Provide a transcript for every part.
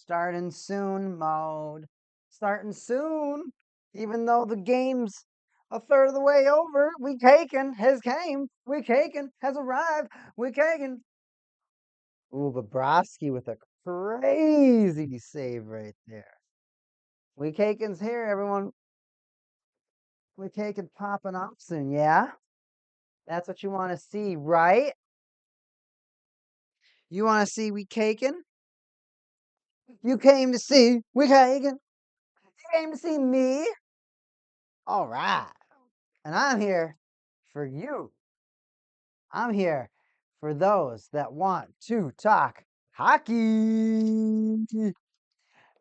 Starting soon mode. Starting soon. Even though the game's a third of the way over, we taken has came. We taken has arrived. We taken. Ooh, Bobrovsky with a crazy save right there. We taken's here, everyone. We taken popping off soon, yeah? That's what you want to see, right? You want to see we caking? You came to see we caking. You came to see me. All right. And I'm here for you. I'm here for those that want to talk hockey.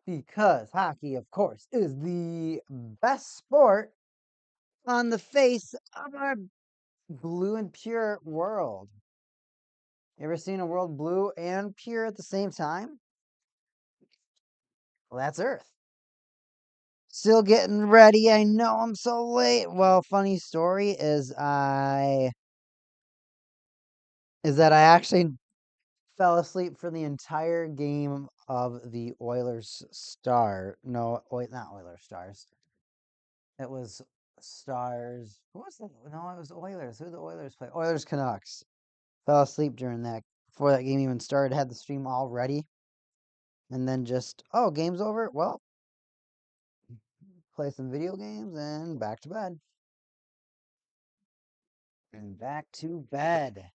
Because hockey, of course, is the best sport on the face of our blue and pure world. You ever seen a world blue and pure at the same time? Well, that's Earth. Still getting ready. I know I'm so late. Well, funny story is that I actually fell asleep for the entire game of the Oilers Star. No, not Oilers Stars. It was Stars. Who was the? No, it was Oilers. Who did the Oilers play? Oilers Canucks. Fell asleep during that before that game even started. Had the stream all ready, and then just game's over. Well, play some video games and back to bed. And back to bed.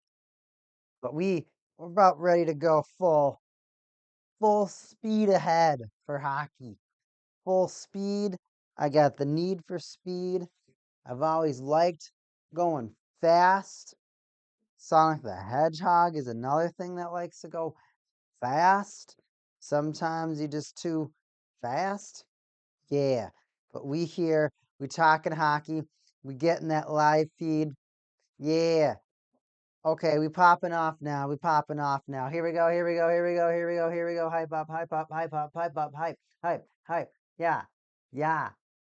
But we're about ready to go full speed ahead for hockey. Full speed. I got the need for speed. I've always liked going fast. Sonic the Hedgehog is another thing that likes to go fast. Sometimes you just too fast. Yeah. But we talking hockey. We getting that live feed. Yeah. Okay, we popping off now. We popping off now. Here we go. Here we go. Here we go. Here we go. Here we go. Hype up. Hype up. Hype up. Hype up. Hype. Hype. Hype. Yeah. Yeah.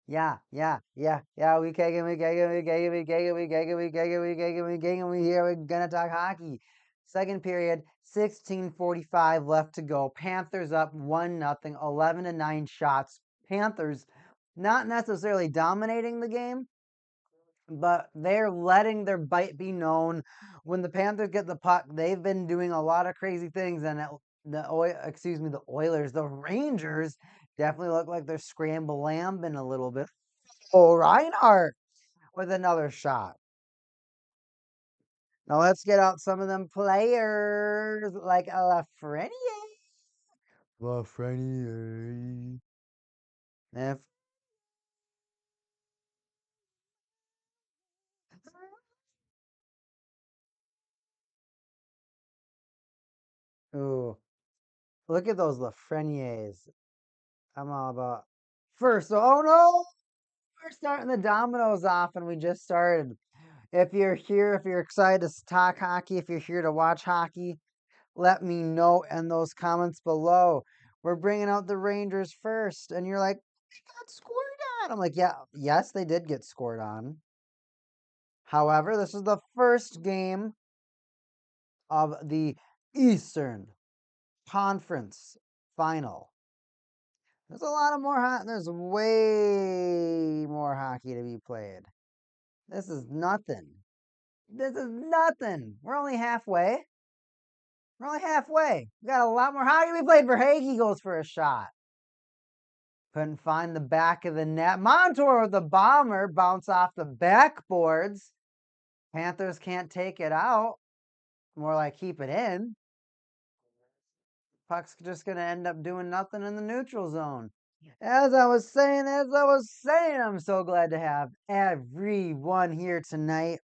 Yeah. Yeah. Yeah. Yeah. We kicking. We kicking. We kicking. We kicking. We kicking. We kicking. We kicking. We kicking. We here. We're gonna talk hockey. Second period. 16:45 left to go. Panthers up 1-0. 11-9 shots. Panthers not necessarily dominating the game, but they're letting their bite be known. When the Panthers get the puck, they've been doing a lot of crazy things, and the Oilers, the Rangers definitely look like they're scramble-lambing a little bit. Oh, Reinhardt with another shot. Now let's get out some of them players like Lafreniere. Lafreniere. If Ooh, look at those Lafreniers. I'm all about first. Oh no, we're starting the dominoes off, and we just started. If you're here, if you're excited to talk hockey, if you're here to watch hockey, let me know in those comments below. We're bringing out the Rangers first, and you're like, they got scored on. I'm like, yeah, yes, they did get scored on. However, this is the first game of the Eastern Conference Final. There's a lot of there's way more hockey to be played. This is nothing. This is nothing. We're only halfway. We're only halfway. We got a lot more hockey to be played. Verhaeghe goes for a shot. Couldn't find the back of the net. Montour with the bomber bounce off the backboards. Panthers can't take it out. More like keep it in. Puck's just going to end up doing nothing in the neutral zone. As I was saying, I'm so glad to have everyone here tonight.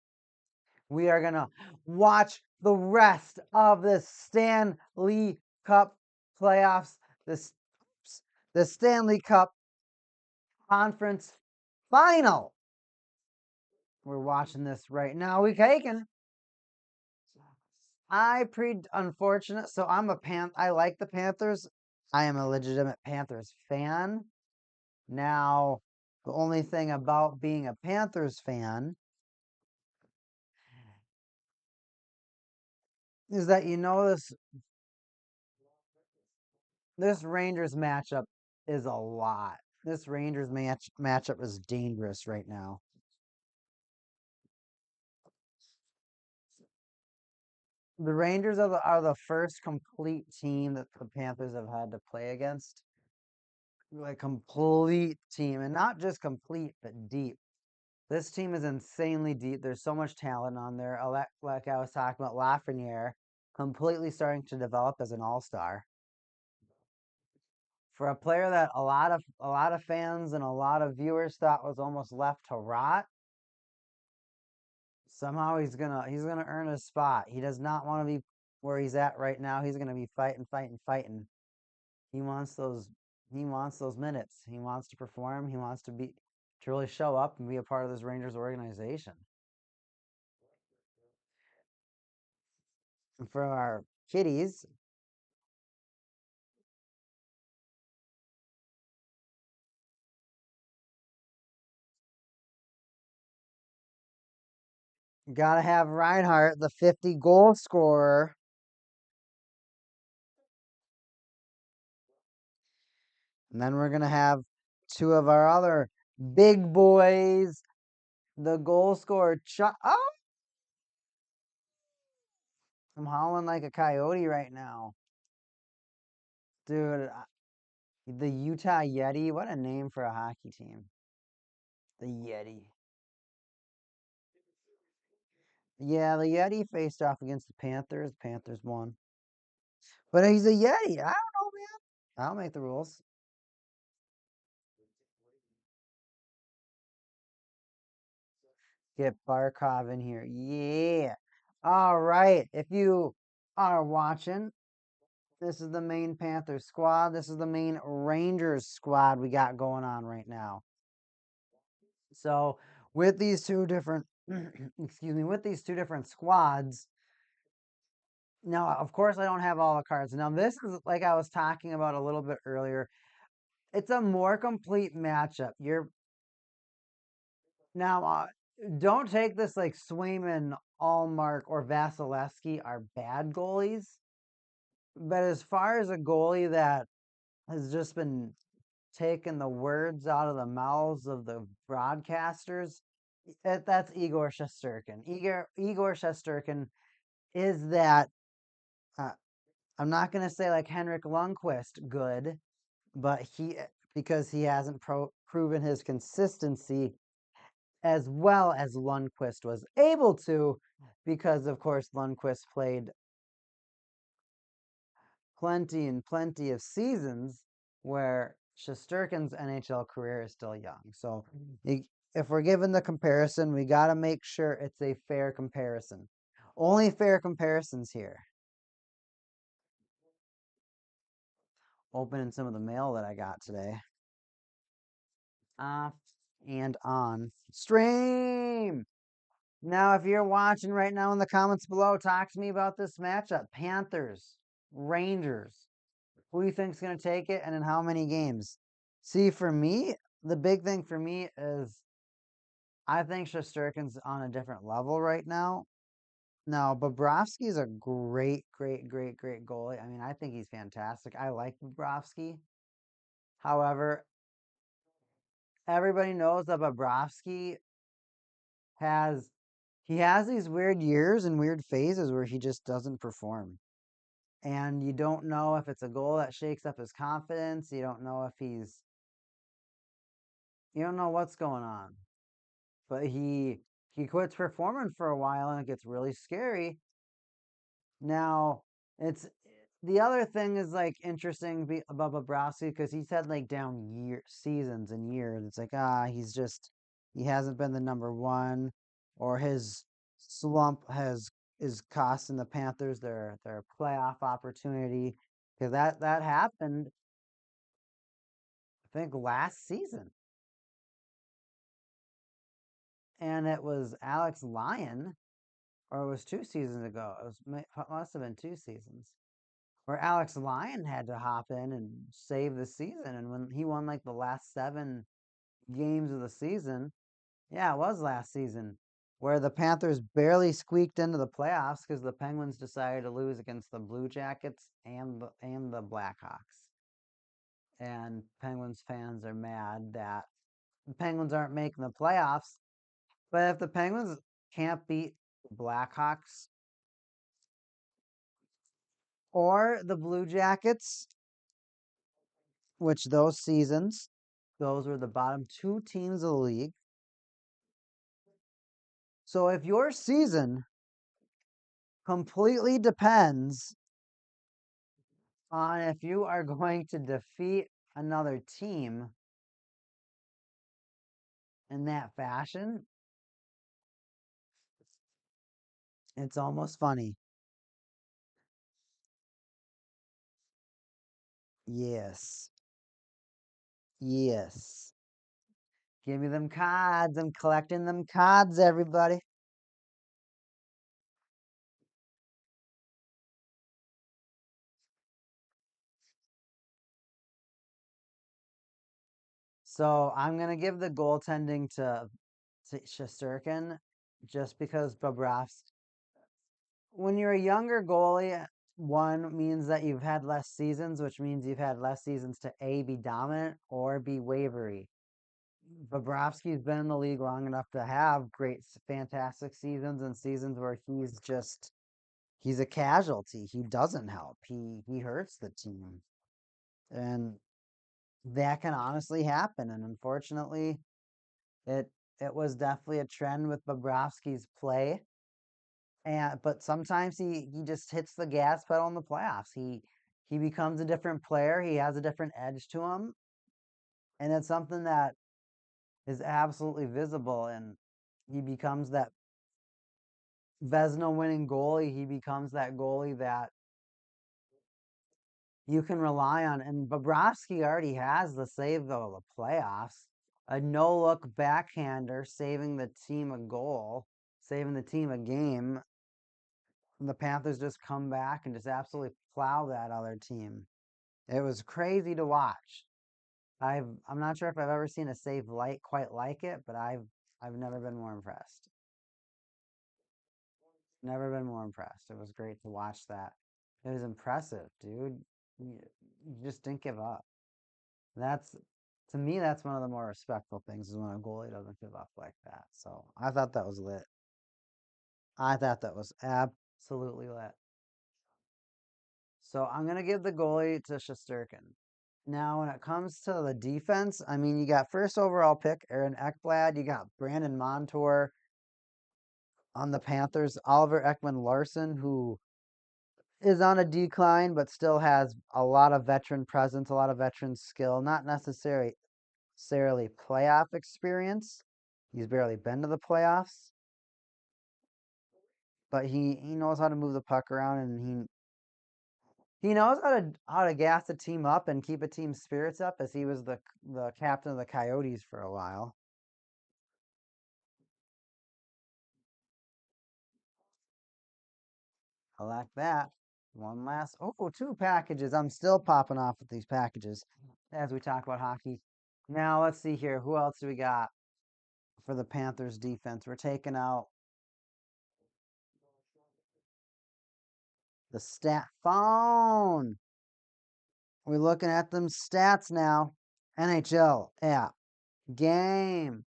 We are going to watch the rest of the Stanley Cup playoffs, the Stanley Cup Conference Final. We're watching this right now. We taking. Unfortunate. So I like the Panthers. I am a legitimate Panthers fan. Now, the only thing about being a Panthers fan is that this This Rangers matchup is a lot. This Rangers matchup is dangerous right now. The Rangers are the first complete team that the Panthers have had to play against. Like complete team, and not just complete, but deep. This team is insanely deep. There's so much talent on there. Like I was talking about, Lafreniere completely starting to develop as an all-star. For a player that a lot of fans and a lot of viewers thought was almost left to rot, somehow he's gonna earn a spot. He does not want to be where he's at right now. He's gonna be fighting, fighting, fighting. He wants those he wants those minutes. He wants to perform. He wants to really show up and be a part of this Rangers organization. And for our kiddies, gotta have Reinhardt, the 50 goal scorer. And then we're gonna have two of our other big boys, the goal scorer. Oh, I'm howling like a coyote right now, dude. The Utah Yeti. What a name for a hockey team. The Yeti. Yeah, the Yeti faced off against the Panthers. Panthers won. But he's a Yeti. I don't know, man. I'll make the rules. Get Barkov in here. Yeah. All right. If you are watching, this is the main Panthers squad. This is the main Rangers squad we got going on right now. So with these two different excuse me, with these two different squads, now of course I don't have all the cards. Now this is like I was talking about a little bit earlier. It's a more complete matchup. You're now don't take this like Swayman, Allmark, or Vasilevsky are bad goalies. But as far as a goalie that has just been taking the words out of the mouths of the broadcasters, that's Igor Shesterkin. Igor Shesterkin is that, uh, I'm not going to say like Henrik Lundqvist good, but because he hasn't proven his consistency as well as Lundqvist was able to, because of course Lundqvist played plenty and plenty of seasons where Shesterkin's NHL career is still young. So if we're given the comparison, we got to make sure it's a fair comparison. Only fair comparisons here. Opening some of the mail that I got today. Off and on stream. Now, if you're watching right now in the comments below, talk to me about this matchup. Panthers, Rangers. Who do you think's going to take it and in how many games? See, for me, the big thing for me is I think Shesterkin's on a different level right now. Now, Bobrovsky's a great, great, great, great goalie. I mean, I think he's fantastic. I like Bobrovsky. However, everybody knows that Bobrovsky has he has these weird years and weird phases where he just doesn't perform. And you don't know if it's a goal that shakes up his confidence. You don't know if you don't know what's going on. But he quits performing for a while and it gets really scary. Now, it's the other thing is like interesting about Bobrovsky because he's had like down seasons and years. It's like he hasn't been the number one, or his slump is costing the Panthers their playoff opportunity, because that happened I think last season, and it was Alex Lyon, or it was 2 seasons ago. Must have been 2 seasons where Alex Lyon had to hop in and save the season. And when he won like the last 7 games of the season, yeah, it was last season, where the Panthers barely squeaked into the playoffs because the Penguins decided to lose against the Blue Jackets and the Blackhawks. and Penguins fans are mad that the Penguins aren't making the playoffs. But if the Penguins can't beat the Blackhawks or the Blue Jackets, which those seasons, those were the bottom two teams of the league. So if your season completely depends on if you are going to defeat another team in that fashion, it's almost funny. Yes. Yes. Give me them cards. I'm collecting them cards, everybody. So I'm gonna give the goaltending to Shesterkin just because Bobrovsky. When you're a younger goalie, one means that you've had less seasons, which means you've had less seasons to A, be dominant or be wavery. Bobrovsky's been in the league long enough to have great, fantastic seasons and seasons where he's a casualty. He doesn't help. He hurts the team, and that can honestly happen. And unfortunately, it it was definitely a trend with Bobrovsky's play. And but sometimes he just hits the gas pedal in the playoffs. He becomes a different player. He has a different edge to him, and it's something that is absolutely visible. And he becomes that Vezina winning goalie. He becomes that goalie that you can rely on. And Bobrovsky already has the save of the playoffs. A no look backhander saving the team a goal, saving the team a game. And the Panthers just come back and just absolutely plow that other team. It was crazy to watch. I'm not sure if I've ever seen a save quite like it, but I've never been more impressed. Never been more impressed. It was great to watch that. It was impressive, dude. You just didn't give up. That's to me, that's one of the more respectful things is when a goalie doesn't give up like that. So I thought that was lit. I thought that was absolutely lit. So I'm gonna give the goalie to Shesterkin. Now, when it comes to the defense, I mean, you got first overall pick Aaron Ekblad, you got Brandon Montour on the Panthers, Oliver Ekman-Larsson, who is on a decline but still has a lot of veteran presence, a lot of veteran skill, not necessarily playoff experience. He's barely been to the playoffs, but he knows how to move the puck around, and he knows how to gas a team up and keep a team's spirits up, as he was the captain of the Coyotes for a while. I like that. One last, two packages. I'm still popping off with these packages as we talk about hockey. Now let's see here. Who else do we got for the Panthers defense? We're taking out the stat phone. We're looking at them stats now. NHL app game.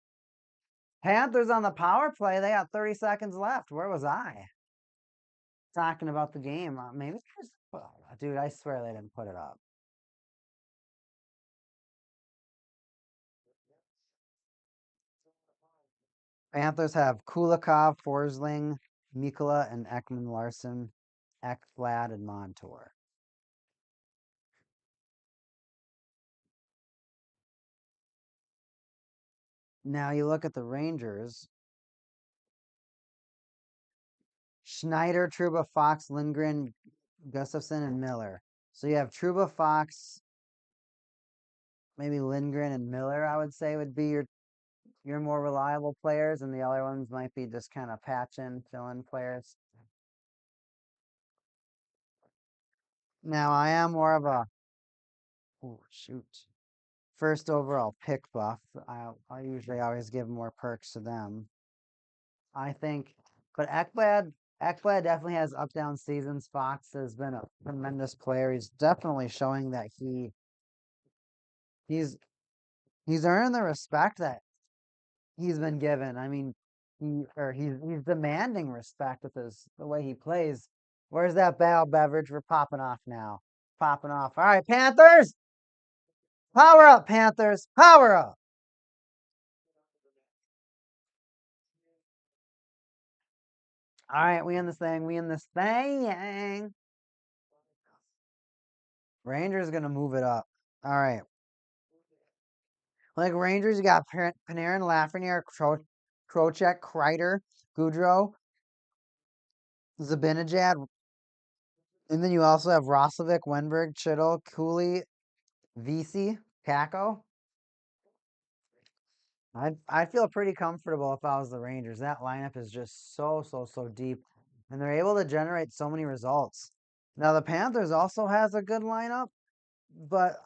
Panthers on the power play. They got 30 seconds left. Where was I? Talking about the game. Maybe dude, I swear they didn't put it up. Panthers have Kulikov, Forsling, Mikula, and Ekman-Larsson, Ekblad, and Montour. Now you look at the Rangers. Schneider, Truba, Fox, Lindgren, Gustafson, and Miller. So you have Truba, Fox, maybe Lindgren and Miller, I would say would be your more reliable players, and the other ones might be just kind of patch in, fill in players. Now I am more of a shoot. First overall pick buff. I usually always give more perks to them. I think, but Ekblad definitely has up down seasons. Fox has been a tremendous player. He's definitely showing that He's he's earning the respect that he's been given. I mean, he's demanding respect with the way he plays. Where's that bad beverage? We're popping off now. Popping off. All right, Panthers, power up, Panthers, power up. All right, we in this thing. We in this thing. Rangers gonna move it up. All right. Like Rangers, you got Panarin, Lafreniere, Trocheck, Kreider, Goudreau, Zibanejad, and then you also have Roslovic, Wenberg, Chittle, Cooley, VC, Kako. I feel pretty comfortable if I was the Rangers. That lineup is just so deep, and they're able to generate so many results. Now the Panthers also has a good lineup, but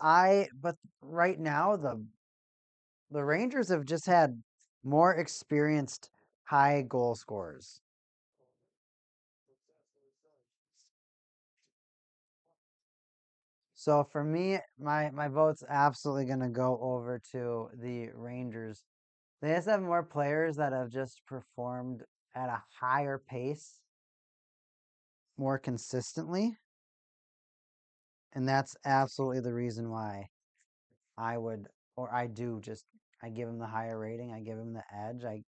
right now the Rangers have just had more experienced high goal scorers. So for me, my vote's absolutely gonna go over to the Rangers. They just have more players that have just performed at a higher pace more consistently. And that's absolutely the reason why I would, or I do just, I give him the higher rating. I give him the edge. I,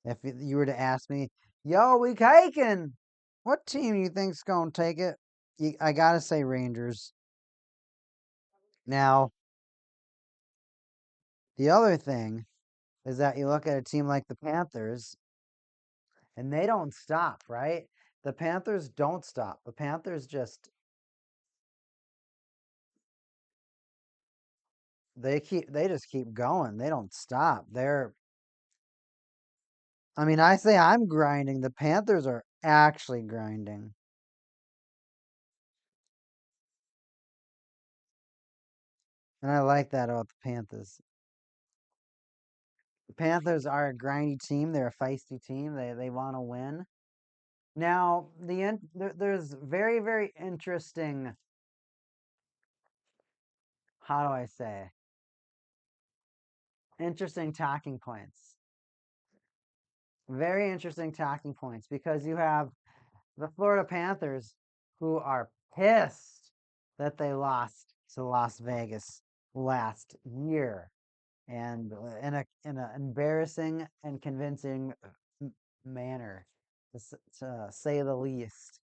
if you were to ask me, yo, we taking, what team you think's going to take it? I got to say Rangers. Now, the other thing is that you look at a team like the Panthers and they don't stop, right? The Panthers don't stop. The Panthers just they just keep going. They don't stop. I say I'm grinding. The Panthers are actually grinding. And I like that about the Panthers. The Panthers are a grindy team. They're a feisty team. They want to win. Now, there's very interesting, how do I say? Interesting talking points. Very interesting talking points because you have the Florida Panthers who are pissed that they lost to Las Vegas last year, and in an embarrassing and convincing manner, to say the least.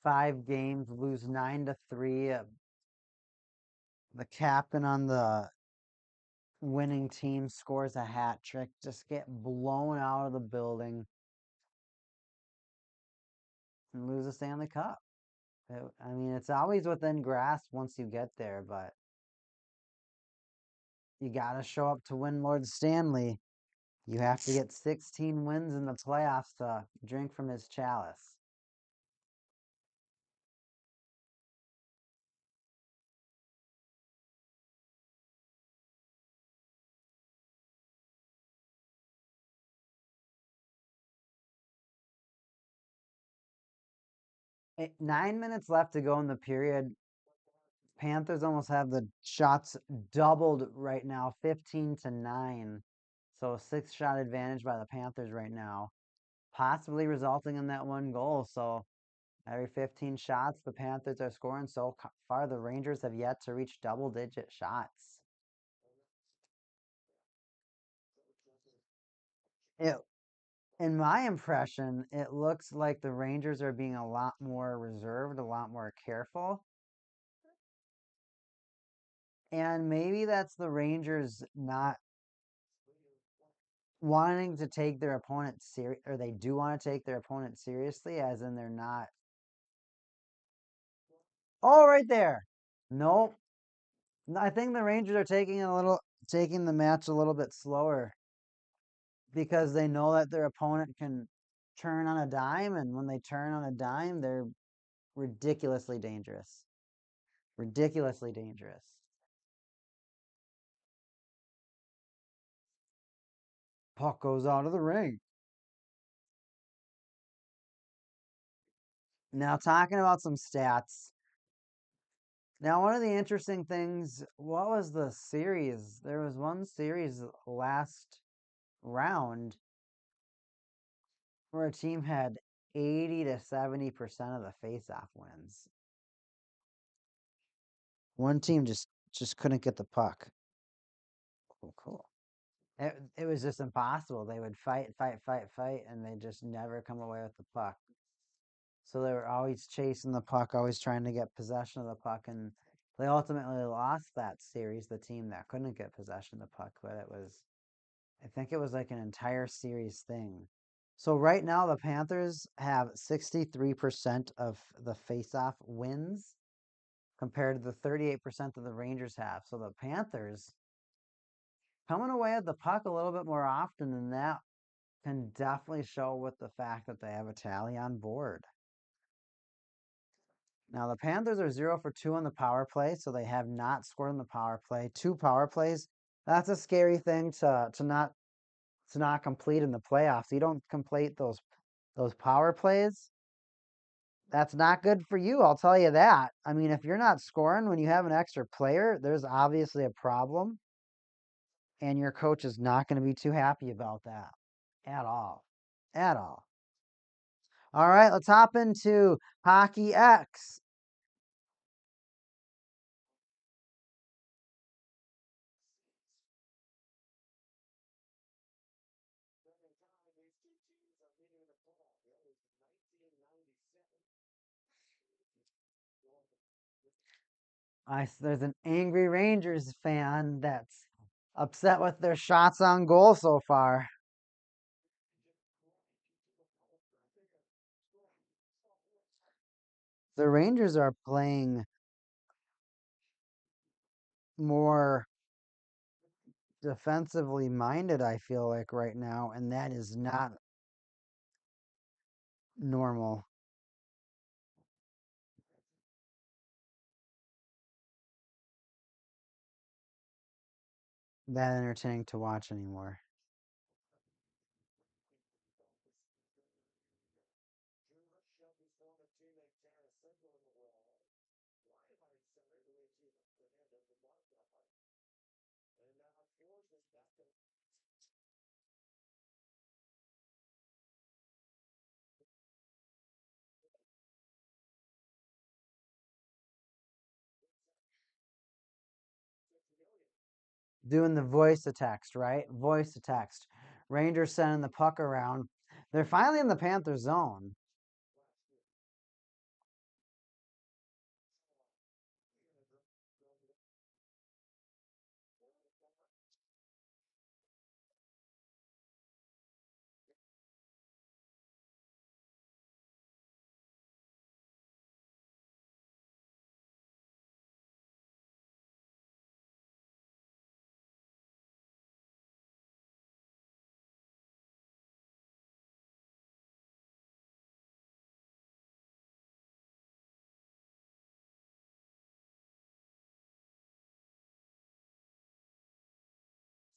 5 games, lose 9-3. The captain on the winning team scores a hat trick, just get blown out of the building and lose a Stanley Cup. It's always within grasp once you get there, but you got to show up to win Lord Stanley. You have to get 16 wins in the playoffs to drink from his chalice. 9 minutes left to go in the period. Panthers almost have the shots doubled right now, 15-9. So a 6-shot advantage by the Panthers right now, possibly resulting in that one goal. So every 15 shots, the Panthers are scoring. So far, the Rangers have yet to reach double-digit shots. It, in my impression, it looks like the Rangers are being a lot more reserved, a lot more careful. And maybe that's the Rangers not wanting to take their opponent serious, or they do want to take their opponent seriously, as in they're not. Oh, right there. Nope. I think the Rangers are taking the match a little bit slower because they know that their opponent can turn on a dime, and when they turn on a dime, they're ridiculously dangerous. Ridiculously dangerous. Puck goes out of the ring. Now, talking about some stats, Now, one of the interesting things, what was the series? There was one series last round where a team had 80 to 70% of the face-off wins. One team just couldn't get the puck. Oh, cool. It was just impossible. They would fight, fight, fight, fight, and they just never come away with the puck. So they were always chasing the puck, always trying to get possession of the puck, and they ultimately lost that series, the team that couldn't get possession of the puck, but I think it was like an entire series thing. So right now the Panthers have 63% of the face-off wins compared to the 38% that the Rangers have. So the Panthers coming away with the puck a little bit more often than that can definitely show with the fact that they have a tally on board. Now the Panthers are 0 for 2 on the power play, so they have not scored on the power play. 2 power plays. That's a scary thing to not complete in the playoffs. You don't complete those power plays. That's not good for you, I'll tell you that. I mean, if you're not scoring when you have an extra player, there's obviously a problem, and your coach is not going to be too happy about that at all. At all. All right, let's hop into Hockey X. There's an angry Rangers fan that's upset with their shots on goal so far. The Rangers are playing more defensively minded, I feel like, right now, and that is not normal. That entertaining to watch anymore. Doing the voice to text, right? Voice to text. Rangers sending the puck around. They're finally in the Panther zone.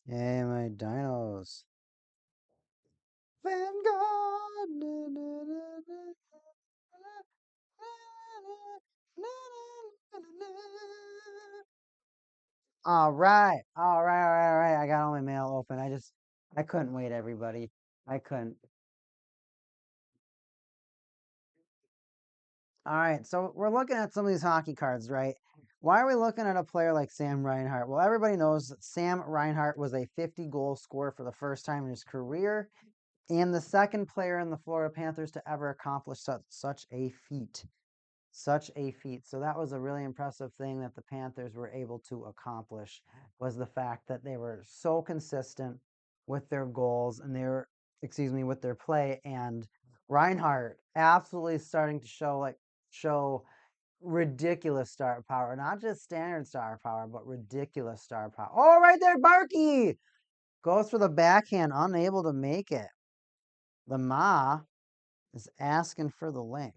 Hey, my dinos. Vanguard. All right. All right. All right. All right. I got all my mail open. I couldn't wait, everybody. I couldn't. All right. So we're looking at some of these hockey cards, right? Why are we looking at a player like Sam Reinhart? Well, everybody knows that Sam Reinhart was a 50-goal scorer for the first time in his career and the second player in the Florida Panthers to ever accomplish such a feat. Such a feat. So that was a really impressive thing that the Panthers were able to accomplish, was the fact that they were so consistent with their goals and with their play. And Reinhardt absolutely starting to show ridiculous star power, not just standard star power, but ridiculous star power. Oh, right there, Barkey goes for the backhand, unable to make it. The Ma is asking for the link.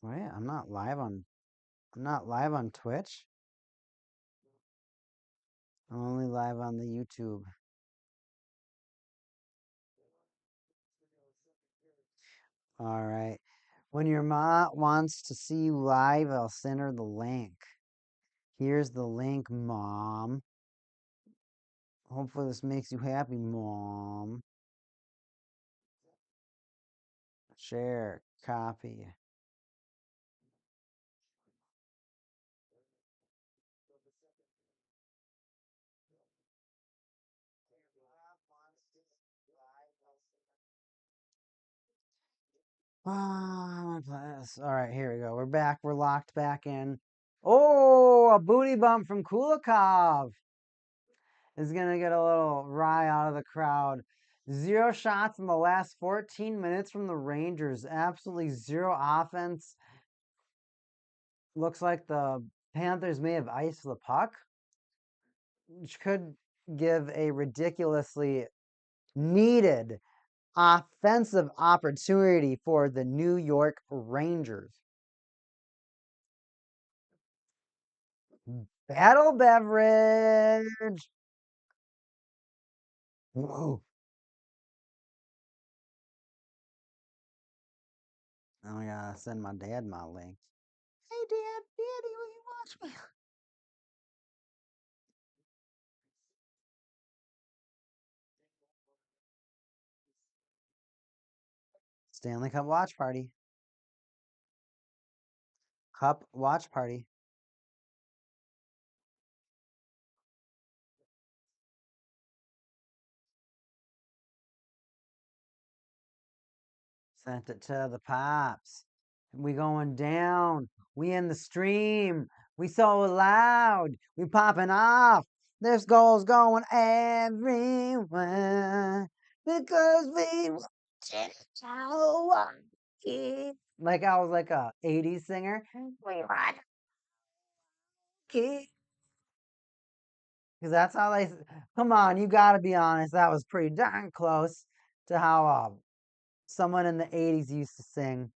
Wait, I'm not live on Twitch. I'm only live on the YouTube. All right. When your mom wants to see you live, I'll send her the link. Here's the link, Mom. Hopefully this makes you happy, Mom. Share, copy. All right, here we go. We're back. We're locked back in. Oh, a booty bump from Kulikov is going to get a little rile out of the crowd. 0 shots in the last 14 minutes from the Rangers. Absolutely zero offense. Looks like the Panthers may have iced the puck, which could give a ridiculously needed offensive opportunity for the New York Rangers. Battle beverage. Whoa. Oh, I gotta send my dad my link. Hey, Daddy, will you watch me? Stanley Cup watch party. Cup watch party. Sent it to the pops. We going down. We in the stream. We so loud. We popping off. This goal's going everywhere because we like I was like a 80s singer. We rock because that's how they. Come on, you got to be honest. That was pretty darn close to how someone in the 80s used to sing.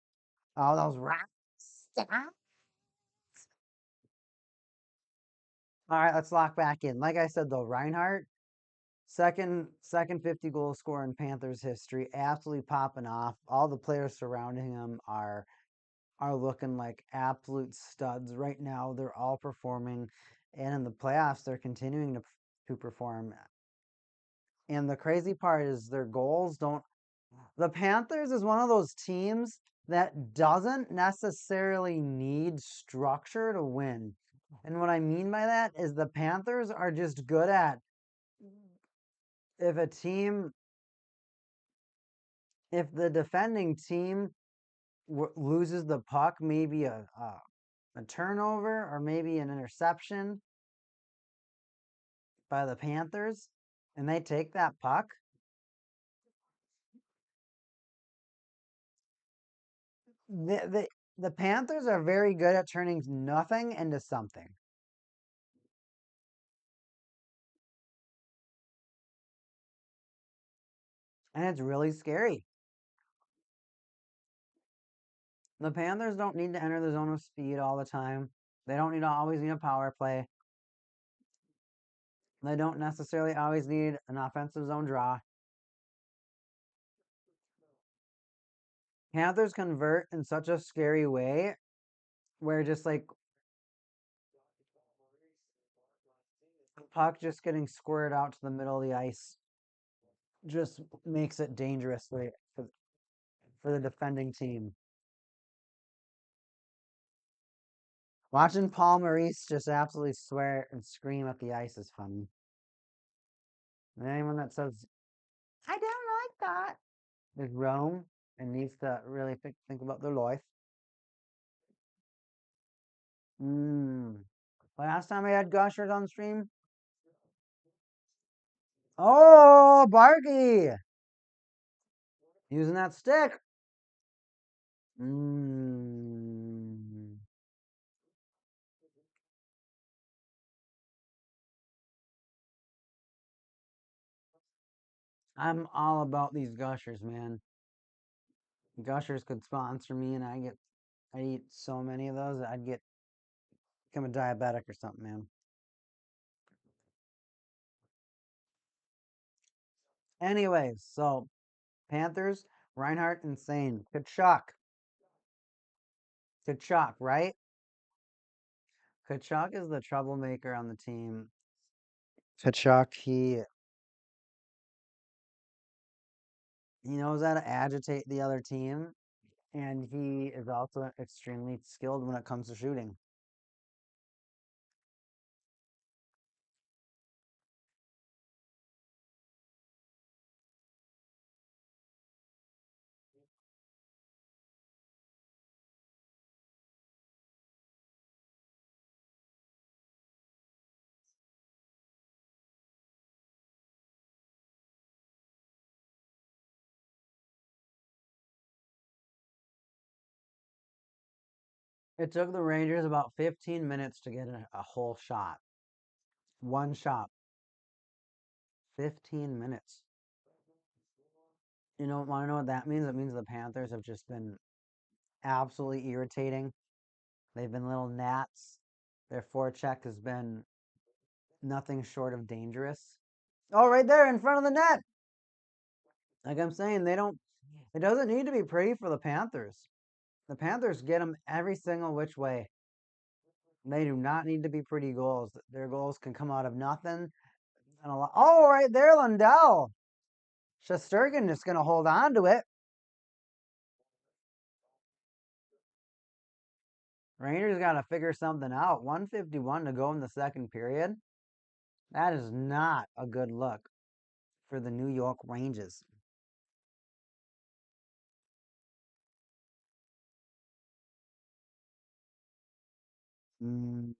All those rock stars. All right, let's lock back in. Like I said, though, Reinhardt, second 50 goal scorer in Panthers history, absolutely popping off. All the players surrounding him are looking like absolute studs right now. They're all performing, and in the playoffs, they're continuing to perform. And the crazy part is their goals don't. The Panthers is one of those teams that doesn't necessarily need structure to win. And what I mean by that is the Panthers are just good at if a team, if the defending team loses the puck, maybe a turnover or maybe an interception by the Panthers, and they take that puck, the Panthers are very good at turning nothing into something. And it's really scary. The Panthers don't need to enter the zone of speed all the time. They don't need to always need a power play. They don't necessarily always need an offensive zone draw. Panthers convert in such a scary way where just like the puck just getting squirted out to the middle of the ice just makes it dangerous for the defending team. Watching Paul Maurice just absolutely swear and scream at the ice is funny. And anyone that says, I don't like that, is Rome and needs to really think about their life. Last time I had gushers on stream. Oh, Barky! Using that stick. I'm all about these gushers, man. Gushers could sponsor me, and I eat so many of those. I'd become a diabetic or something, man. Anyways, so Panthers Reinhardt, insane. Kachuk. Kachuk, right? Kachuk is the troublemaker on the team. Kachuk, he knows how to agitate the other team, and he is also extremely skilled when it comes to shooting. It took the Rangers about 15 minutes to get a whole shot. One shot. 15 minutes. You know, want to know what that means? It means the Panthers have just been absolutely irritating. They've been little gnats. Their forecheck has been nothing short of dangerous. Oh, right there in front of the net. Like I'm saying, it doesn't need to be pretty for the Panthers. The Panthers get them every single which way. They do not need to be pretty goals. Their goals can come out of nothing. And oh, right there, Lundell. Shesterkin is going to hold on to it. Rangers got to figure something out. 151 to go in the second period. That is not a good look for the New York Rangers. Mm.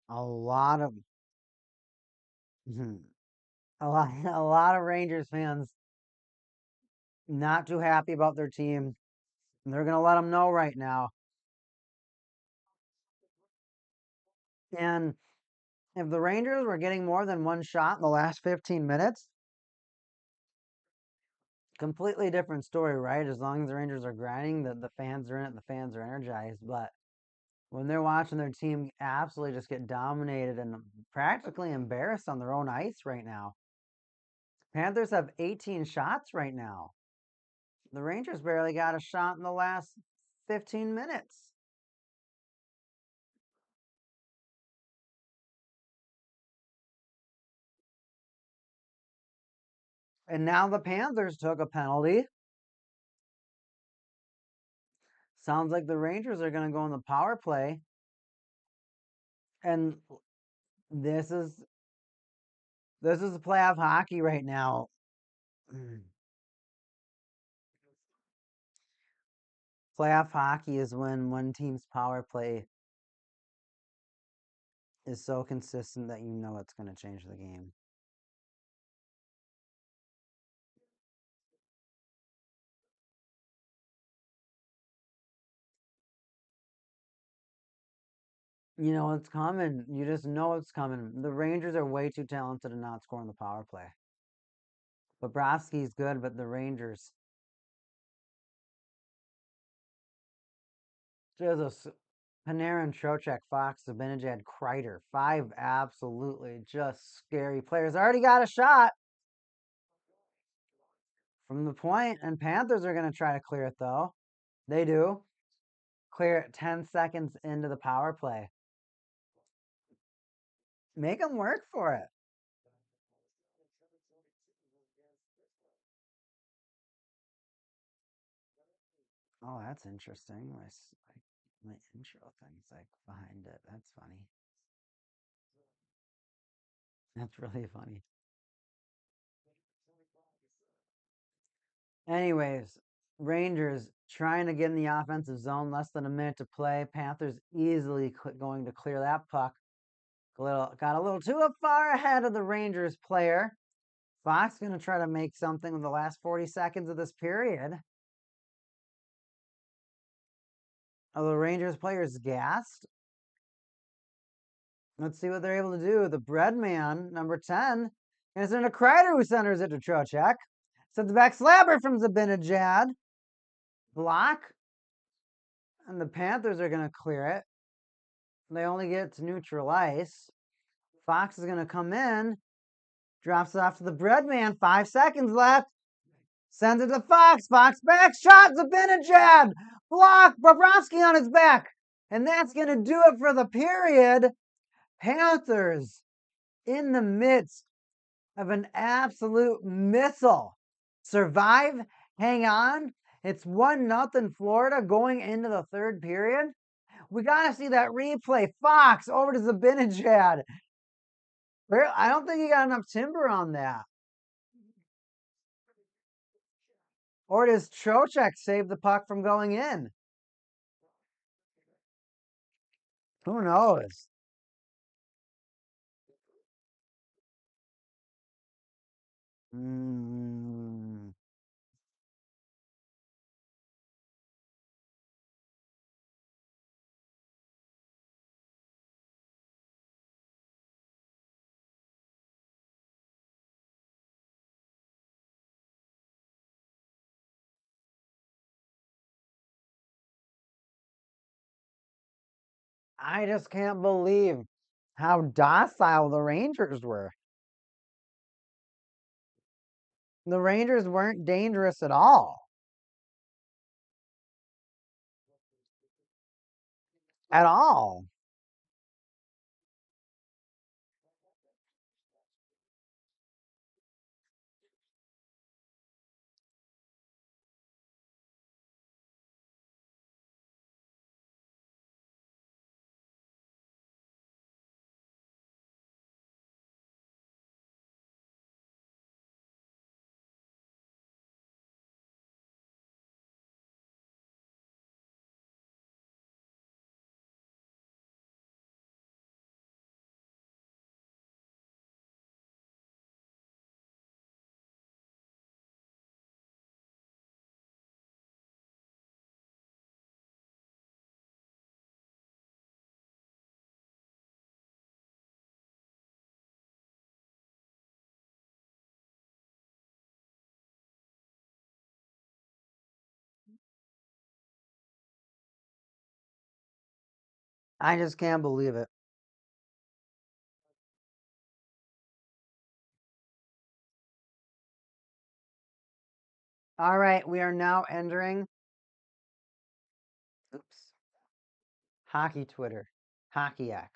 A lot of a lot of Rangers fans not too happy about their team. They're going to let them know right now. And if the Rangers were getting more than one shot in the last 15 minutes, completely different story, right? As long as the Rangers are grinding, the fans are in it, the fans are energized. But when they're watching their team absolutely just get dominated and practically embarrassed on their own ice right now. Panthers have 18 shots right now. The Rangers barely got a shot in the last 15 minutes. And now the Panthers took a penalty. Sounds like the Rangers are going to go in the power play. And this is playoff hockey right now. Playoff hockey is when one team's power play is so consistent that you know it's going to change the game. You know it's coming. You just know it's coming. The Rangers are way too talented to not score in the power play. Bobrovsky's good, but the Rangers. Jesus, Panarin, Trocheck, Fox, Zibanejad, Kreider. 5 absolutely just scary players. Already got a shot from the point, and Panthers are going to try to clear it, though. They do. Clear it 10 seconds into the power play. Make them work for it. Oh, that's interesting. My intro thing's like behind it. That's funny. That's really funny. Anyways, Rangers trying to get in the offensive zone. Less than a minute to play. Panthers easily going to clear that puck. Got a little too far ahead of the Rangers player. Fox going to try to make something in the last 40 seconds of this period. Are the Rangers players gassed? Let's see what they're able to do. The bread man, number 10, is in a Kreider who centers it to Trocheck. Sends back slabber from Zibanejad. Block. And the Panthers are going to clear it. They only get to neutral ice. Fox is going to come in. Drops it off to the bread man. 5 seconds left. Sends it to Fox. Fox back. Shot. Zibanejad. Block. Bobrovsky on his back. And that's going to do it for the period. Panthers in the midst of an absolute missile. Survive. Hang on. It's 1-0 Florida going into the third period. We got to see that replay. Fox over to Zibanejad. I don't think he got enough timber on that. Or does Trocheck save the puck from going in? Who knows? I just can't believe how docile the Rangers were. The Rangers weren't dangerous at all. At all. I just can't believe it. All right, we are now entering hockey Twitter, Hockey X.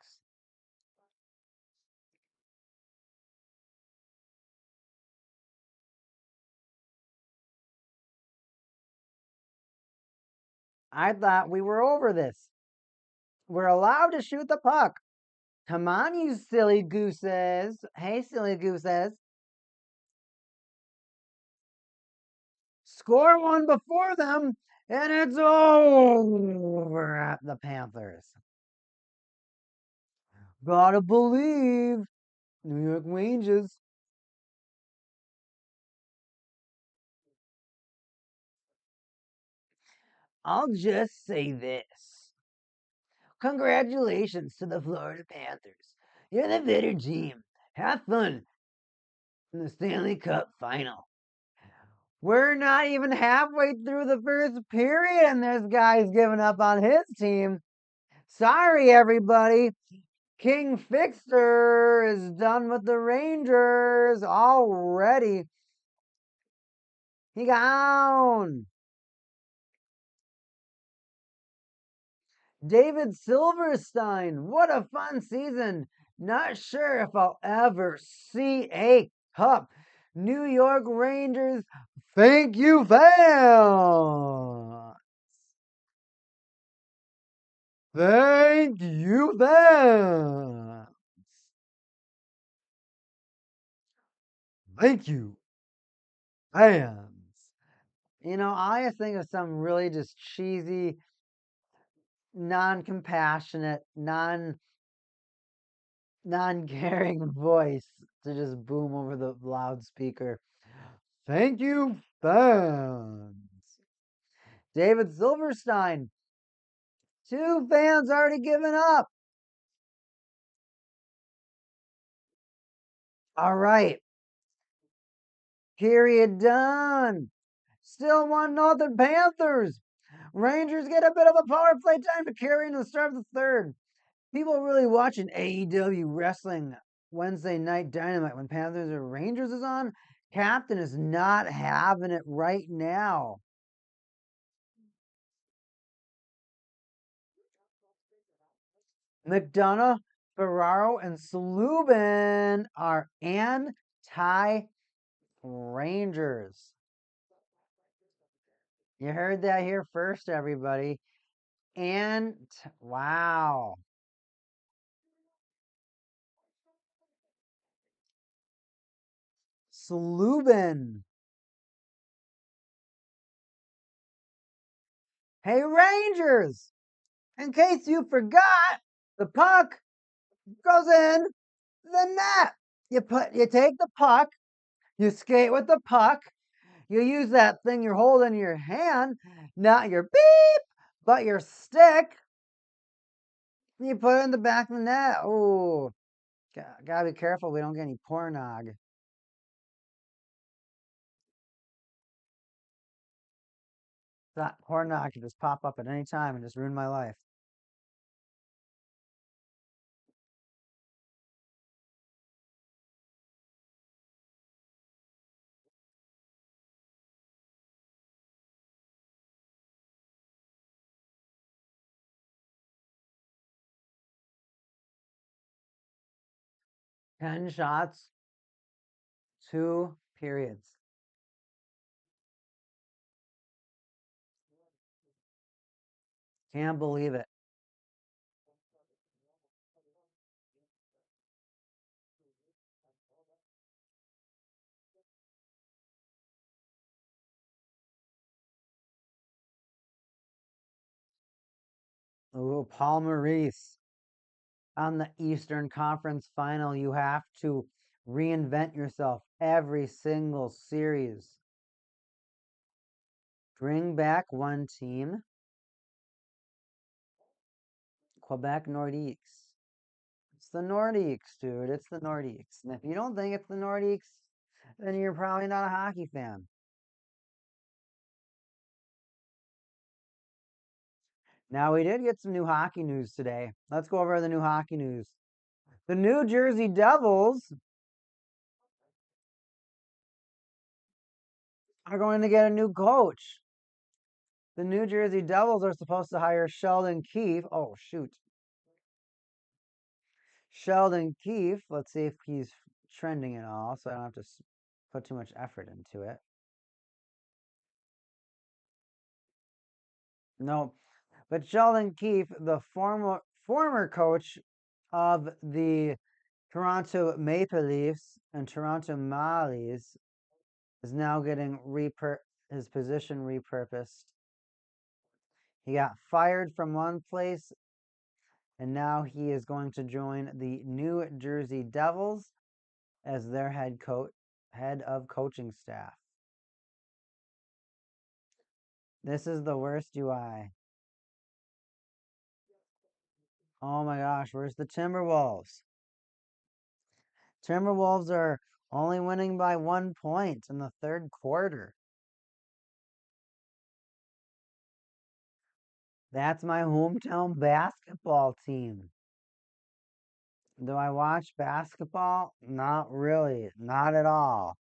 I thought we were over this. We're allowed to shoot the puck. Come on, you silly gooses. Hey, silly gooses. Score one before them, and it's over at the Panthers. Gotta believe. New York Rangers. I'll just say this. Congratulations to the Florida Panthers. You're the better team. Have fun in the Stanley Cup final. We're not even halfway through the first period, and this guy's giving up on his team. Sorry, everybody. King Fixer is done with the Rangers already. He gone. David Silverstein, what a fun season. Not sure if I'll ever see a cup. New York Rangers, thank you, fans. Thank you, fans. Thank you, fans. You know, I just think of some really just cheesy, non-compassionate, non-caring voice to just boom over the loudspeaker. Thank you, fans. David Silverstein. Two fans already given up. All right. Period done. Still 1-0 Panthers. Rangers get a bit of a power play time to carry into the start of the third. People really watching AEW wrestling Wednesday Night Dynamite when Panthers or Rangers is on. Captain is not having it right now. McDonough, Ferraro, and Slubin are anti-Rangers. You heard that here first, everybody. And wow. Slubin. Hey, Rangers! In case you forgot, the puck goes in the net. You take the puck, you skate with the puck, you use that thing you're holding in your hand, not your beep, but your stick. You put it in the back of the net. Oh, gotta be careful we don't get any pornog. That pornog could just pop up at any time and just ruin my life. Ten shots, two periods. Can't believe it. Ooh, Paul Maurice. On the Eastern Conference final, you have to reinvent yourself every single series. Bring back one team. Quebec Nordiques. It's the Nordiques, dude. It's the Nordiques. And if you don't think it's the Nordiques, then you're probably not a hockey fan. Now, we did get some new hockey news today. Let's go over the new hockey news. The New Jersey Devils are going to get a new coach. The New Jersey Devils are supposed to hire Sheldon Keefe. Oh, shoot. Sheldon Keefe. Let's see if he's trending at all, so I don't have to put too much effort into it. No, but Sheldon Keefe, the former coach of the Toronto Maple Leafs and Toronto Marlies, is now getting his position repurposed. He got fired from one place, and now he is going to join the New Jersey Devils as their head of coaching staff. This is the worst UI. Oh my gosh, where's the Timberwolves? Timberwolves are only winning by 1 point in the third quarter. That's my hometown basketball team. Do I watch basketball? Not really. Not at all.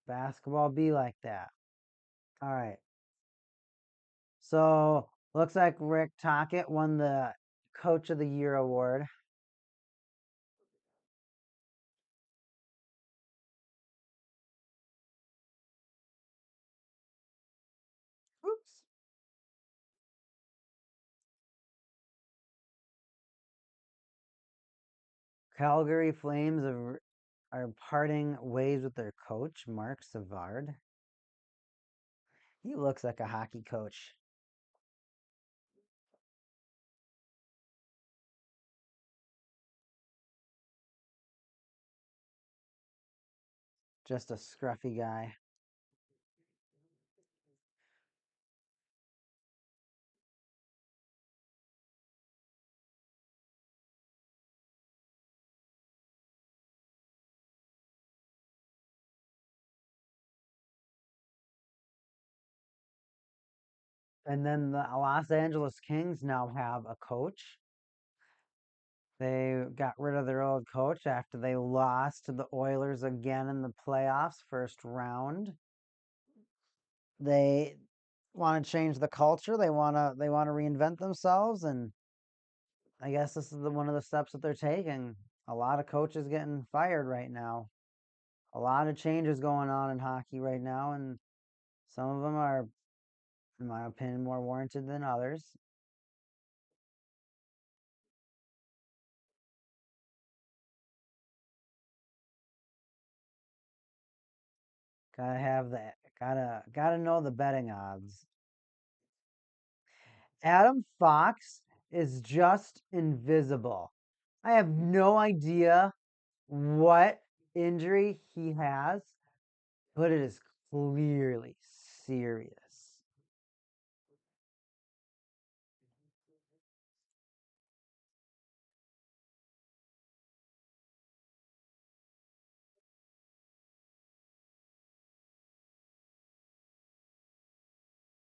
Basketball be like that. All right. So, looks like Rick Tocchet won the Coach of the Year award. Oops. Calgary Flames are parting ways with their coach, Mark Savard. He looks like a hockey coach. Just a scruffy guy. And then the Los Angeles Kings now have a coach. They got rid of their old coach after they lost to the Oilers again in the playoffs, first round. They want to change the culture. They want to reinvent themselves, and I guess this is one of the steps that they're taking. A lot of coaches getting fired right now. A lot of changes going on in hockey right now, and some of them are, in my opinion, more warranted than others. Gotta have that. Gotta know the betting odds. Adam Fox is just invisible. I have no idea what injury he has, but it is clearly serious.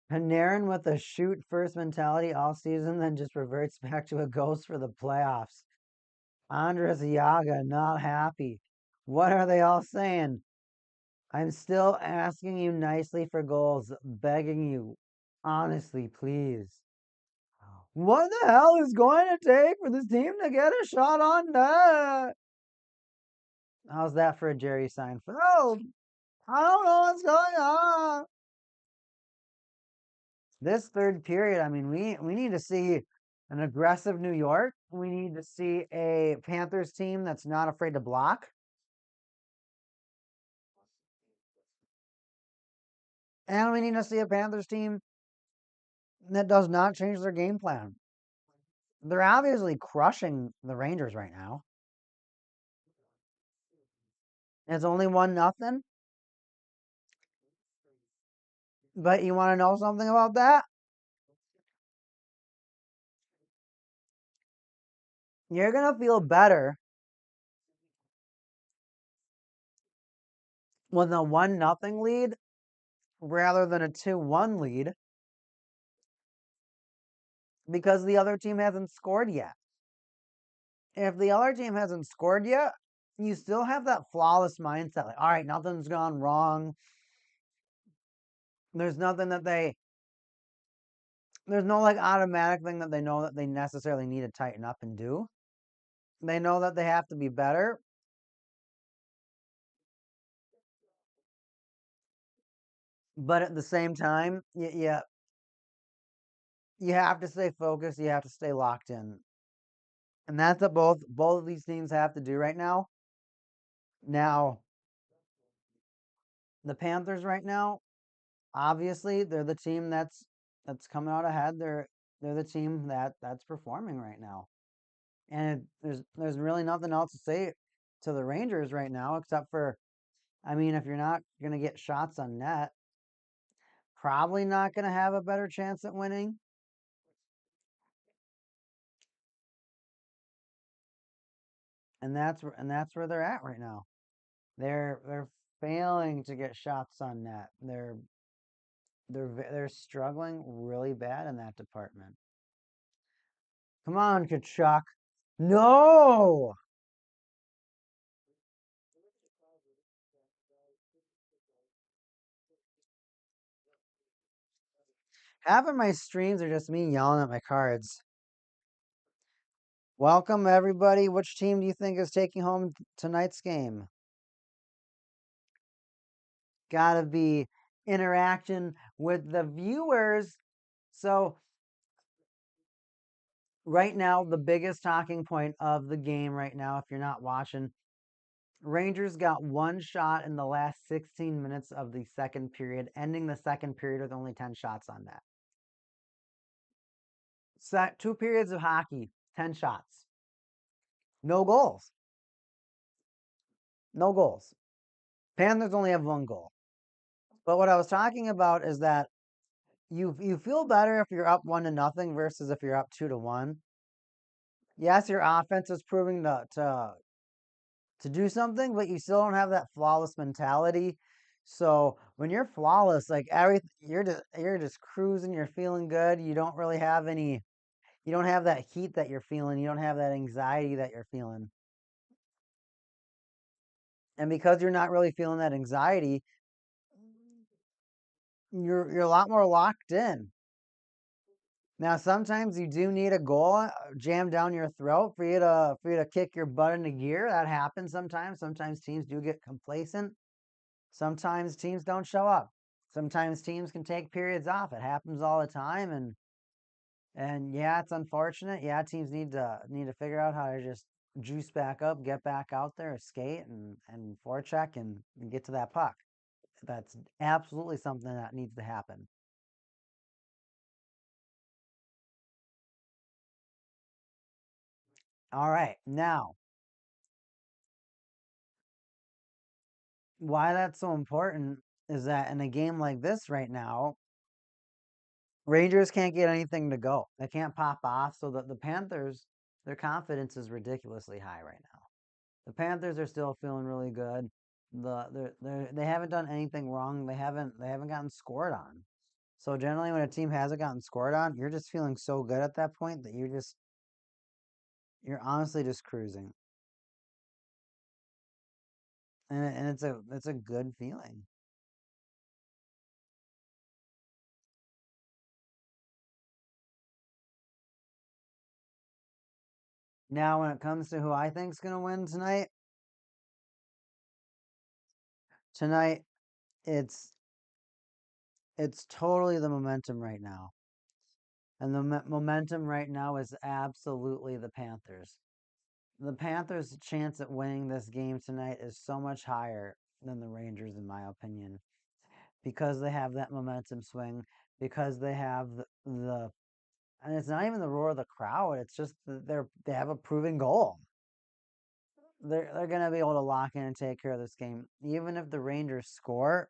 Panarin with a shoot first mentality all season, then just reverts back to a ghost for the playoffs. Andres Yaga not happy. What are they all saying? I'm still asking you nicely for goals, begging you, honestly, please. What the hell is going to take for this team to get a shot on net? How's that for a Jerry Seinfeld? Oh, I don't know what's going on. This third period, I mean, we need to see an aggressive New York. We need to see a Panthers team that's not afraid to block. And we need to see a Panthers team that does not change their game plan. They're obviously crushing the Rangers right now. It's only 1-0. But you want to know something about that? You're gonna feel better with a 1-0 lead rather than a 2-1 lead because the other team hasn't scored yet. If the other team hasn't scored yet, you still have that flawless mindset. Like, all right, nothing's gone wrong. There's nothing that there's no like automatic thing that they know that they necessarily need to tighten up and do. They know that they have to be better, but at the same time, you have to stay focused. You have to stay locked in, and that's what both of these teams have to do right now. Now, the Panthers right now, obviously, they're the team that's coming out ahead. They're the team that's performing right now, and there's really nothing else to say to the Rangers right now except for, I mean, if you're not gonna get shots on net, probably not gonna have a better chance at winning. And that's where they're at right now. They're failing to get shots on net. They're struggling really bad in that department. Come on, Kachuk. No! Half of my streams are just me yelling at my cards. Welcome, everybody. Which team do you think is taking home tonight's game? Gotta be interaction with the viewers. So, right now, the biggest talking point of the game right now, if you're not watching, Rangers got one shot in the last 16 minutes of the second period, ending the second period with only 10 shots on that. Two periods of hockey, 10 shots. No goals. No goals. Panthers only have one goal. But what I was talking about is that you feel better if you're up 1-0 versus if you're up 2-1. Yes, your offense is proving to do something, but you still don't have that flawless mentality. So when you're flawless, like you're just cruising, you're feeling good. You don't really have any. You don't have that heat that you're feeling. You don't have that anxiety that you're feeling. And because you're not really feeling that anxiety, you're a lot more locked in. Now, sometimes you do need a goal jammed down your throat for you to kick your butt into gear. That happens sometimes. Sometimes teams do get complacent. Sometimes teams don't show up. Sometimes teams can take periods off. It happens all the time, and yeah, it's unfortunate. Yeah, teams need to figure out how to just juice back up, get back out there, skate and forecheck and get to that puck. That's absolutely something that needs to happen. All right, now why that's so important is that in a game like this right now, Rangers can't get anything to go. They can't pop off, so that the Panthers, their confidence is ridiculously high right now. The Panthers are still feeling really good. They haven't done anything wrong. They haven't gotten scored on. So generally, when a team hasn't gotten scored on, you're just feeling so good at that point that you're honestly just cruising, and it's a good feeling. Now, when it comes to who I think's gonna win tonight it's it's totally the momentum right now, and the momentum right now is absolutely the Panthers. The Panthers' chance at winning this game tonight is so much higher than the Rangers, in my opinion, because they have that momentum swing, because they have and it's not even the roar of the crowd. It's just that they have a proven goal. They're gonna be able to lock in and take care of this game, even if the Rangers score.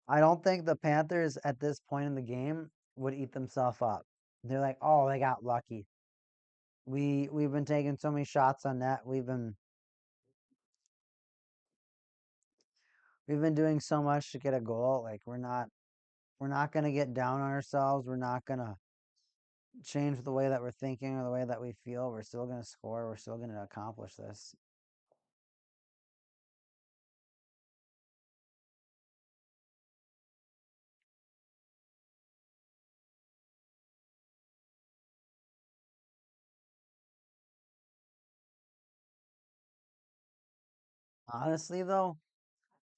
I don't think the Panthers at this point in the game would eat themselves up. They're like, oh, they got lucky. We've been taking so many shots on net. We've been doing so much to get a goal. Like we're not gonna get down on ourselves. We're not gonna change the way that we're thinking or the way that we feel. We're still gonna score. We're still gonna accomplish this. Honestly, though,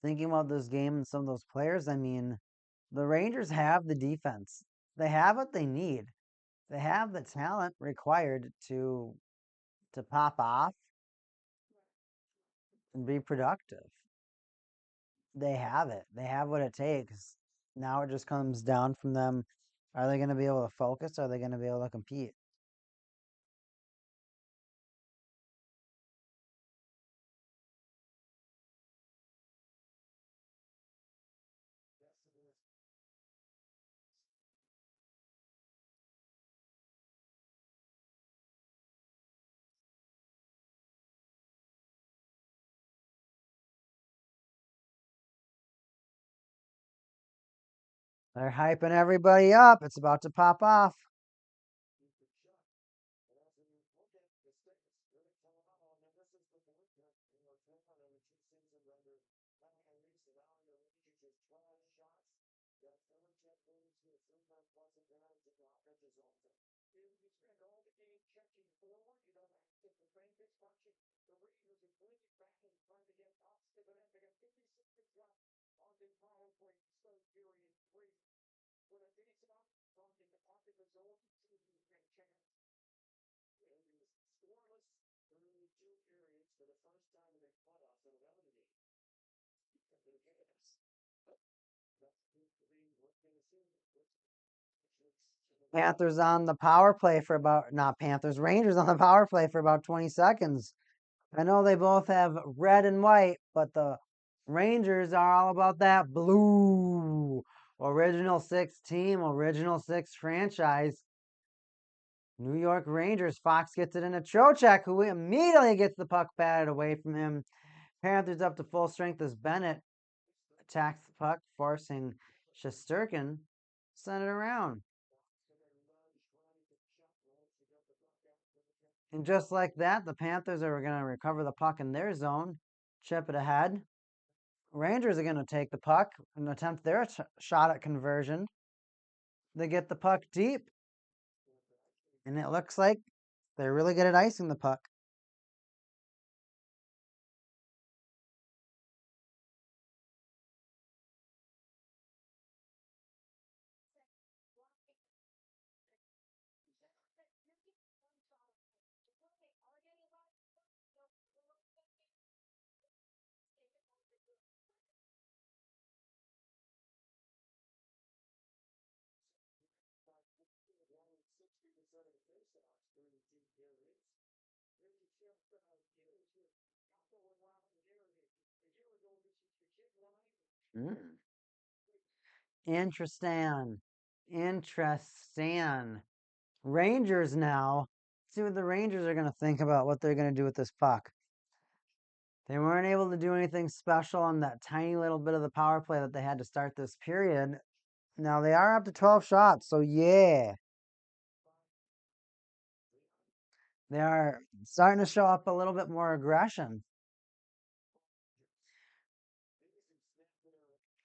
thinking about this game and some of those players, I mean, the Rangers have the defense. They have what they need. They have the talent required to pop off and be productive. They have it. They have what it takes. Now it just comes down from them. Are they going to be able to focus? Are they going to be able to compete? They're hyping everybody up. It's about to pop off. Panthers on the power play for about, not Panthers, Rangers on the power play for about 20 seconds. I know they both have red and white, but the Rangers are all about that blue. Original six team, original six franchise. New York Rangers. Fox gets it into Trocheck, who immediately gets the puck batted away from him. Panthers up to full strength as Bennett. attacks the puck, forcing Shesterkin send it around. And just like that, the Panthers are going to recover the puck in their zone, chip it ahead. Rangers are going to take the puck and attempt their shot at conversion. They get the puck deep, and it looks like they're really good at icing the puck. Mm. Interesting. Interesting. Rangers now. See what the Rangers are going to think about what they're going to do with this puck. They weren't able to do anything special on that tiny little bit of the power play that they had to start this period. Now they are up to 12 shots, so yeah. They are starting to show up a little bit more aggression.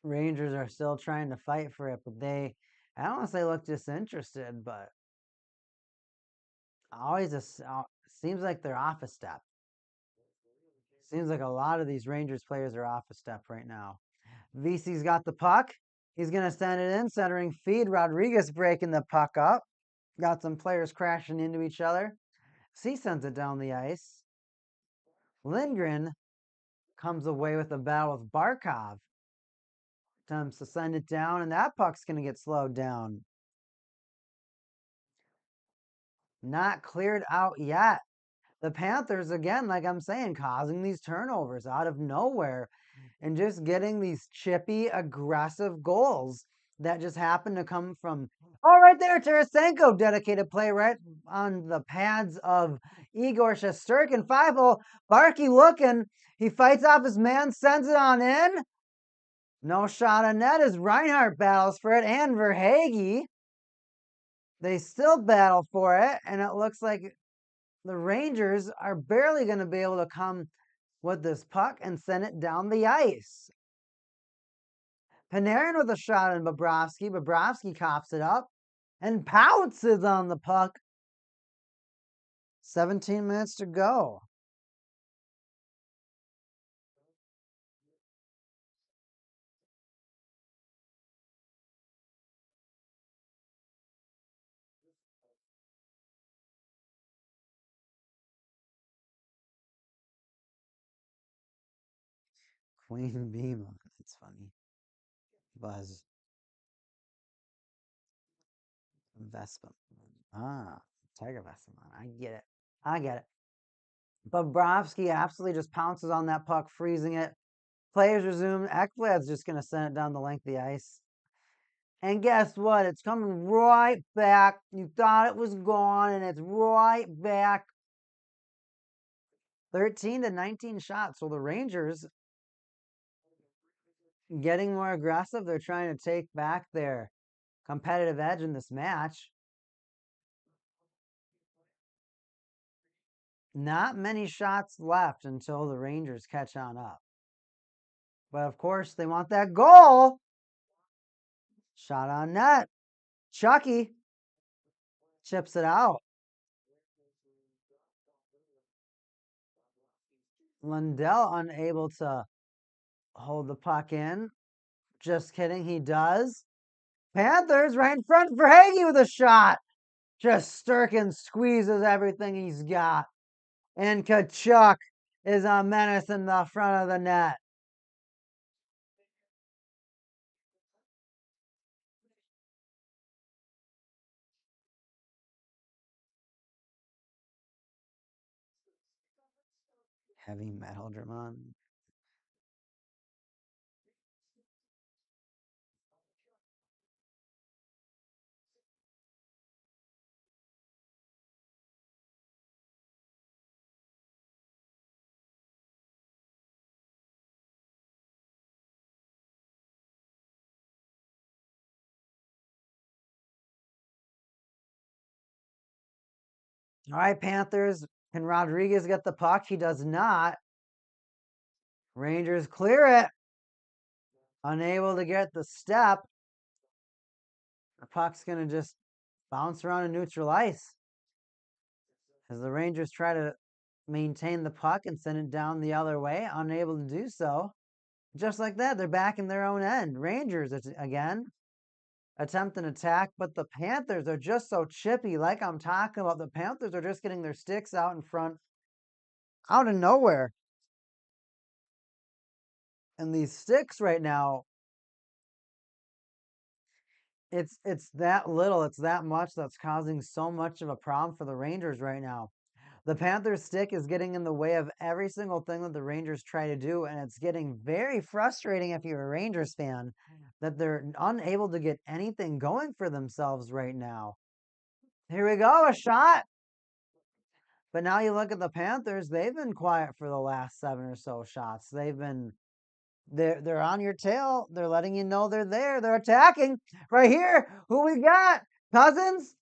Rangers are still trying to fight for it, but I don't want to say look disinterested, but always seems like they're off a step. Seems like a lot of these Rangers players are off a step right now. VC's got the puck. He's going to send it in, centering feed. Rodriguez breaking the puck up. Got some players crashing into each other. C sends it down the ice. Lindgren comes away with a battle with Barkov. Attempts to send it down, and that puck's going to get slowed down. Not cleared out yet. The Panthers, again, like I'm saying, causing these turnovers out of nowhere and just getting these chippy, aggressive goals that just happen to come from, right there, Tarasenko, dedicated play right on the pads of Igor Shesterkin. 5-0, Barkey looking. He fights off his man, sends it on in. No shot on net as Reinhart battles for it, and Verhaeghe. They still battle for it, and it looks like the Rangers are barely going to be able to come with this puck and send it down the ice. Panarin with a shot on Bobrovsky. Bobrovsky cops it up and pounces on the puck. 17 minutes to go. Queen Beam. That's funny. Buzz. Vespa. Tiger Vespa. I get it. I get it. Bobrovsky absolutely just pounces on that puck, freezing it. Players resume. Ekblad's just going to send it down the length of the ice. And guess what? It's coming right back. You thought it was gone, and it's right back. 13 to 19 shots. So the Rangers getting more aggressive. They're trying to take back their competitive edge in this match. Not many shots left until the Rangers catch on up. But of course, they want that goal. Shot on net. Chucky chips it out. Lundell unable to hold the puck in. Just kidding, he does. Panthers right in front for Hagee with a shot. Just Sturkin squeezes everything he's got. And Kachuk is a menace in the front of the net. Heavy metal, Drummond. All right, Panthers. Can Rodriguez get the puck? He does not. Rangers clear it. Unable to get the step. The puck's going to just bounce around and neutral ice. As the Rangers try to maintain the puck and send it down the other way, unable to do so. Just like that, they're back in their own end. Rangers, again, attempt an attack, but the Panthers are just so chippy. Like I'm talking about, the Panthers are just getting their sticks out in front, out of nowhere. And these sticks right now, it's that little, it's that much that's causing so much of a problem for the Rangers right now. The Panthers stick is getting in the way of every single thing that the Rangers try to do, and it's getting very frustrating if you're a Rangers fan that they're unable to get anything going for themselves right now. Here we go, a shot. But now you look at the Panthers, they've been quiet for the last 7 or so shots. They're on your tail. They're letting you know they're there. They're attacking right here. Who we got? Cousins,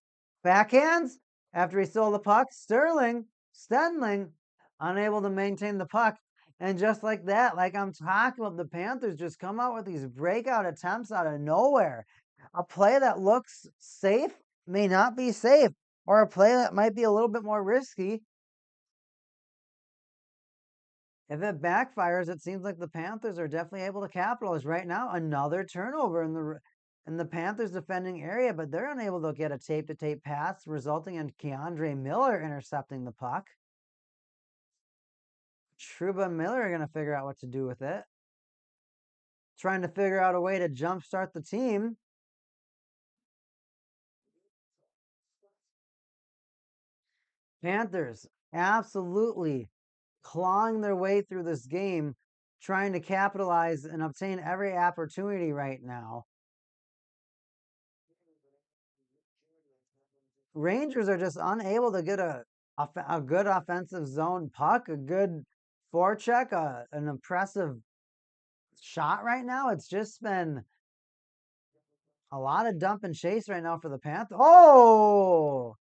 backhands after he stole the puck. Stanley, unable to maintain the puck. And just like that, like I'm talking about, the Panthers just come out with these breakout attempts out of nowhere. A play that looks safe may not be safe, or a play that might be a little bit more risky. If it backfires, it seems like the Panthers are definitely able to capitalize. Right now, another turnover in the Panthers defending area, but they're unable to get a tape-to-tape pass, resulting in Keandre Miller intercepting the puck. Trouba and Miller are going to figure out what to do with it. Trying to figure out a way to jumpstart the team. Panthers absolutely clawing their way through this game, trying to capitalize and obtain every opportunity right now. Rangers are just unable to get a good offensive zone puck, a good forecheck, an impressive shot right now. It's just been a lot of dump and chase right now for the Panthers. Oh!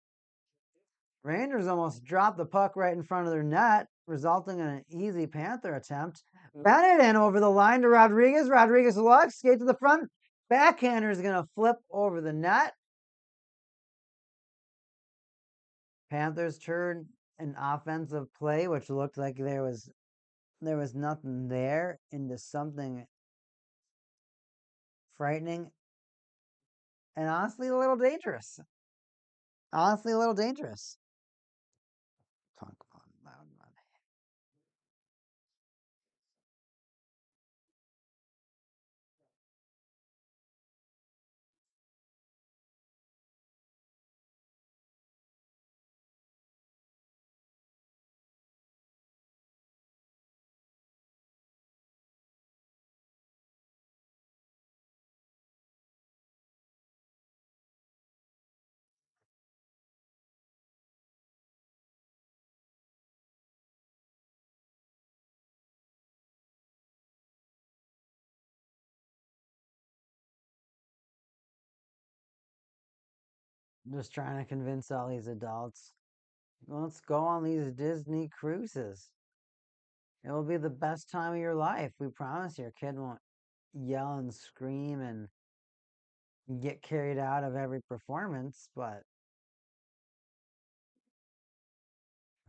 Rangers almost dropped the puck right in front of their net, resulting in an easy Panther attempt. Bennett in over the line to Rodriguez. Rodriguez looks, skate to the front. Backhander is going to flip over the net. Panthers turned an offensive play, which looked like there was nothing there, into something frightening and honestly a little dangerous. Honestly, a little dangerous. Come on, loud man. I'm just trying to convince all these adults. Let's go on these Disney cruises. It will be the best time of your life. We promise your kid won't yell and scream and get carried out of every performance, but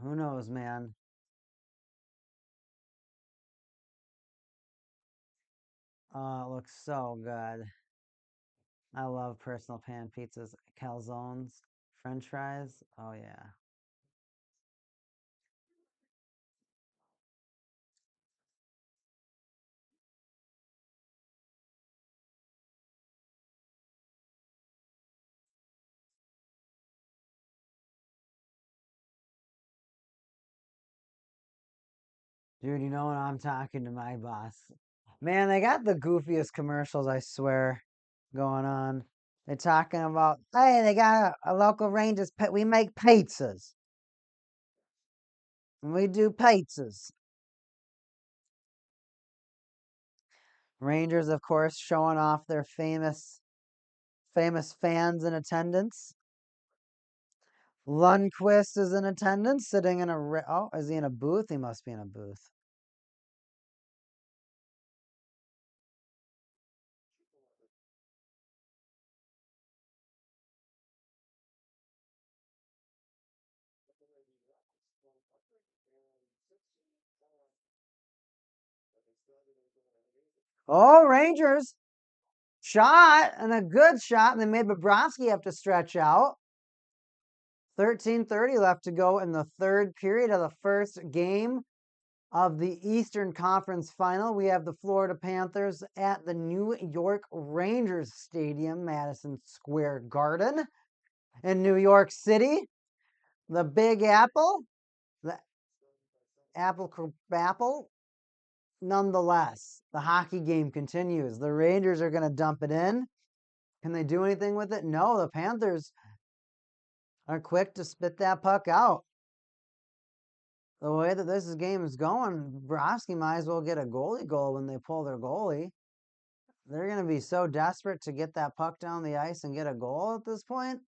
who knows, man? Oh, it looks so good. I love personal pan pizzas, calzones, French fries. Oh yeah. Dude, you know when I'm talking to my boss. Man, they got the goofiest commercials, I swear, going on. They're talking about, hey, they got a local Rangers, we make pizzas. And we do pizzas. Rangers, of course, showing off their famous fans in attendance. Lundqvist is in attendance, sitting in a... Oh, is he in a booth? He must be in a booth. Oh, Rangers. Shot, and a good shot, and they made Bobrovsky have to stretch out. 13:30 left to go in the third period of the first game of the Eastern Conference Final. We have the Florida Panthers at the New York Rangers Stadium, Madison Square Garden in New York City. The Big Apple, the Apple, nonetheless, the hockey game continues. The Rangers are going to dump it in. Can they do anything with it? No, the Panthers are quick to spit that puck out. The way that this game is going, Bobrovsky might as well get a goalie goal when they pull their goalie. They're going to be so desperate to get that puck down the ice and get a goal at this point.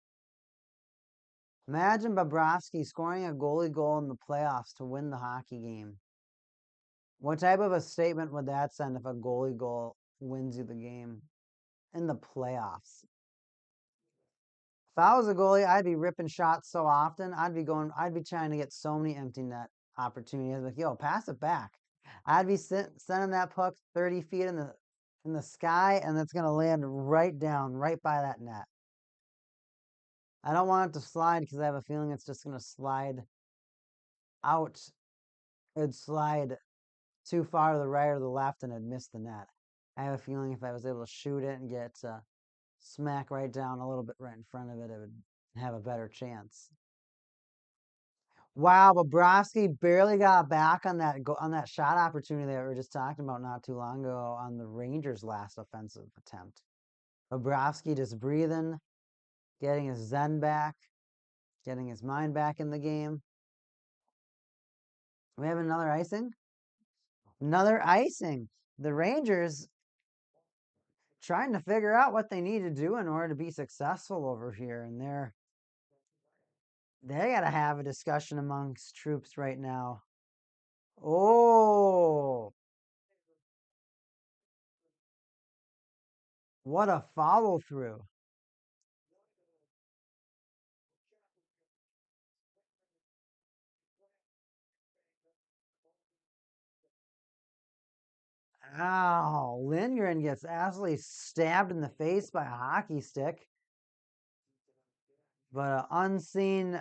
Imagine Bobrovsky scoring a goalie goal in the playoffs to win the hockey game. What type of a statement would that send if a goalie goal wins you the game in the playoffs? If I was a goalie, I'd be ripping shots so often. I'd be trying to get so many empty net opportunities. Like, yo, pass it back. I'd be sending that puck 30 feet in the sky, and it's gonna land right by that net. I don't want it to slide because I have a feeling it's just gonna slide out. It'd slide too far to the right or the left, and it'd miss the net. I have a feeling if I was able to shoot it and get smack right down a little bit right in front of it, it would have a better chance. Wow, Bobrovsky barely got back on that shot opportunity that we were just talking about not too long ago on the Rangers' last offensive attempt. Bobrovsky just breathing, getting his zen back, getting his mind back in the game. We have another icing? Another icing. The Rangers trying to figure out what they need to do in order to be successful over here, and they got to have a discussion amongst troops right now. Oh, what a follow through. Ow, Lindgren gets absolutely stabbed in the face by a hockey stick. But an unseen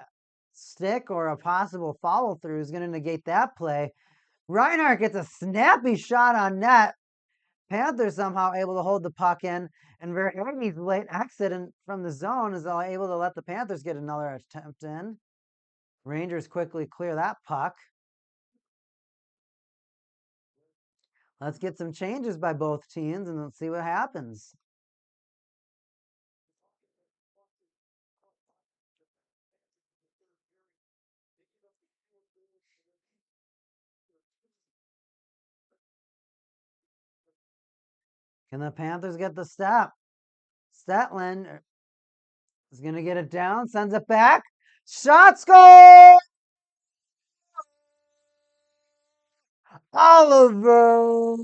stick or a possible follow through is going to negate that play. Reinhart gets a snappy shot on net. Panthers somehow able to hold the puck in, and Verhaeghe's late exit from the zone is able to let the Panthers get another attempt in. Rangers quickly clear that puck. Let's get some changes by both teams and let's see what happens. Can the Panthers get the step? Stetland is going to get it down, sends it back. Shot score! Oliver!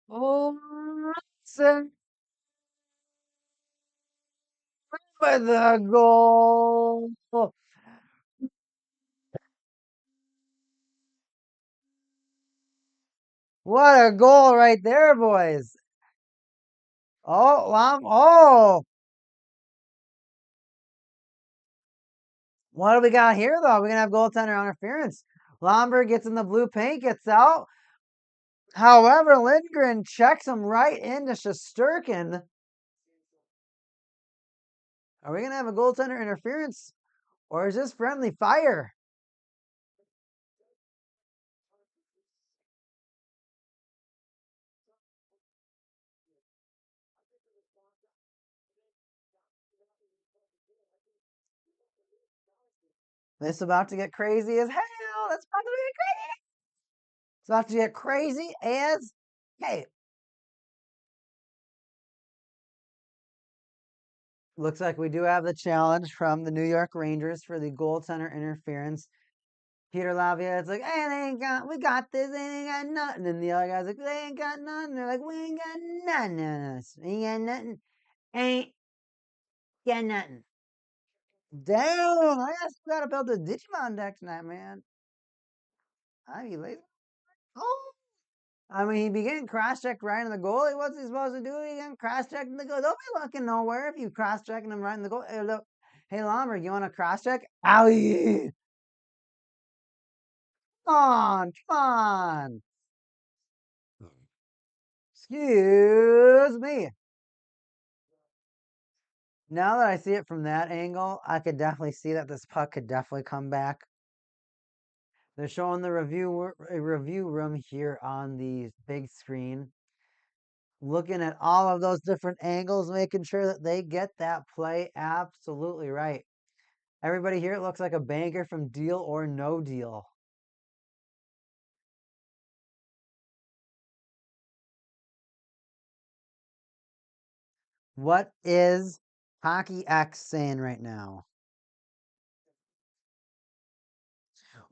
Olsen with the goal! What a goal right there, boys! Oh! What do we got here, though? We're going to have goaltender interference. Lomberg gets in the blue paint, gets out. However, Lindgren checks him right into Shesterkin. Are we going to have a goaltender interference? Or is this friendly fire? This is about to get crazy as hell. It's about to get crazy. It's about to get crazy as hey. Looks like we do have the challenge from the New York Rangers for the goaltender interference. Peter Lavierette's like, hey, we got this, they ain't got nothing. And the other guy's like, they ain't got nothing. They're like, we ain't got nothing on us. We ain't got nothing. Ain't got nothing. Damn, I gotta build a Digimon deck tonight, man. I be lazy. Oh. I mean, he be getting cross-checked right in the goalie. What's he supposed to do? He getting cross-checked in the goal. Don't be looking nowhere if you cross-checking him right in the goal. Hey, look. Hey, Lomberg, you want to cross-check? Owie! Come on. Excuse me. Now that I see it from that angle, I could definitely see that this puck could definitely come back. They're showing the review room here on the big screen. Looking at all of those different angles, making sure that they get that play absolutely right. Everybody here, it looks like a banker from Deal or No Deal. What is Hockey X saying right now?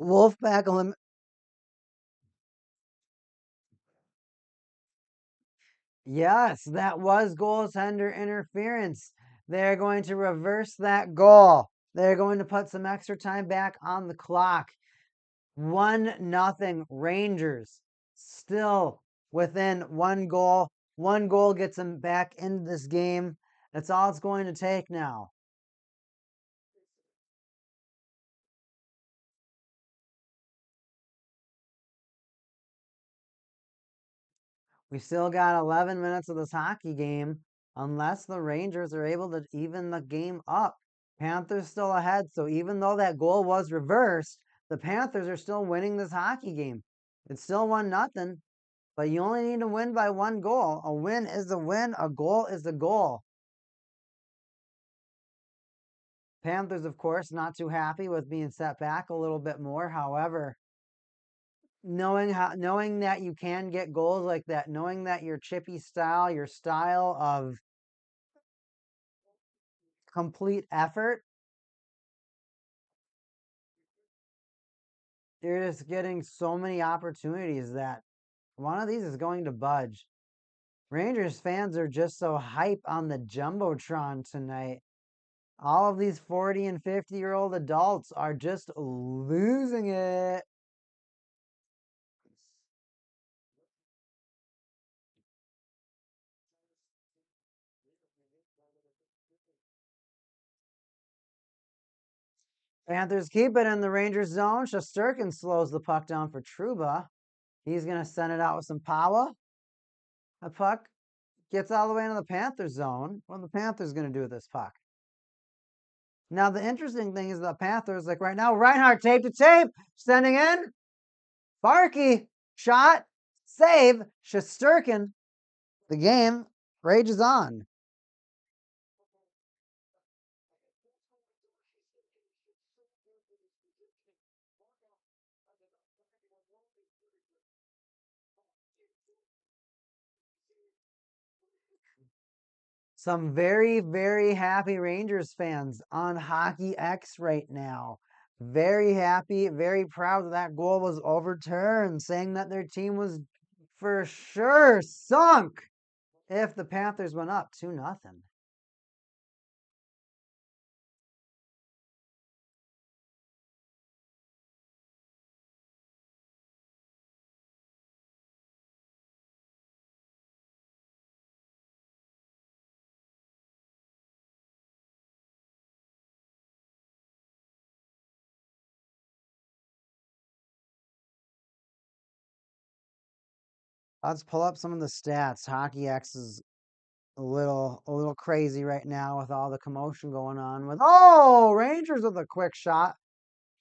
Wolfpack elim- Yes, that was goaltender interference. They're going to reverse that goal. They're going to put some extra time back on the clock. 1-0 Rangers. Still within one goal. One goal gets them back into this game. That's all it's going to take now. We still got 11 minutes of this hockey game unless the Rangers are able to even the game up. Panthers still ahead, so even though that goal was reversed, the Panthers are still winning this hockey game. It's still 1-0, but you only need to win by one goal. A win is a win, a goal is a goal. Panthers, of course, not too happy with being set back a little bit more. However, knowing that you can get goals like that, knowing that your chippy style, your style of complete effort, you're just getting so many opportunities that one of these is going to budge. Rangers fans are just so hype on the Jumbotron tonight. All of these 40 and 50-year-old adults are just losing it. Panthers keep it in the Rangers zone. Shesterkin slows the puck down for Trouba. He's going to send it out with some power. The puck gets all the way into the Panthers zone. What are the Panthers going to do with this puck? Now, the interesting thing is the Panthers, like right now, Reinhardt tape to tape, sending in. Barkey, shot, save, Shesterkin. The game rages on. Some very, very happy Rangers fans on Hockey X right now. Very happy, very proud that that goal was overturned, saying that their team was for sure sunk if the Panthers went up 2-0. Let's pull up some of the stats. Hockey X is a little crazy right now with all the commotion going on with Rangers with a quick shot.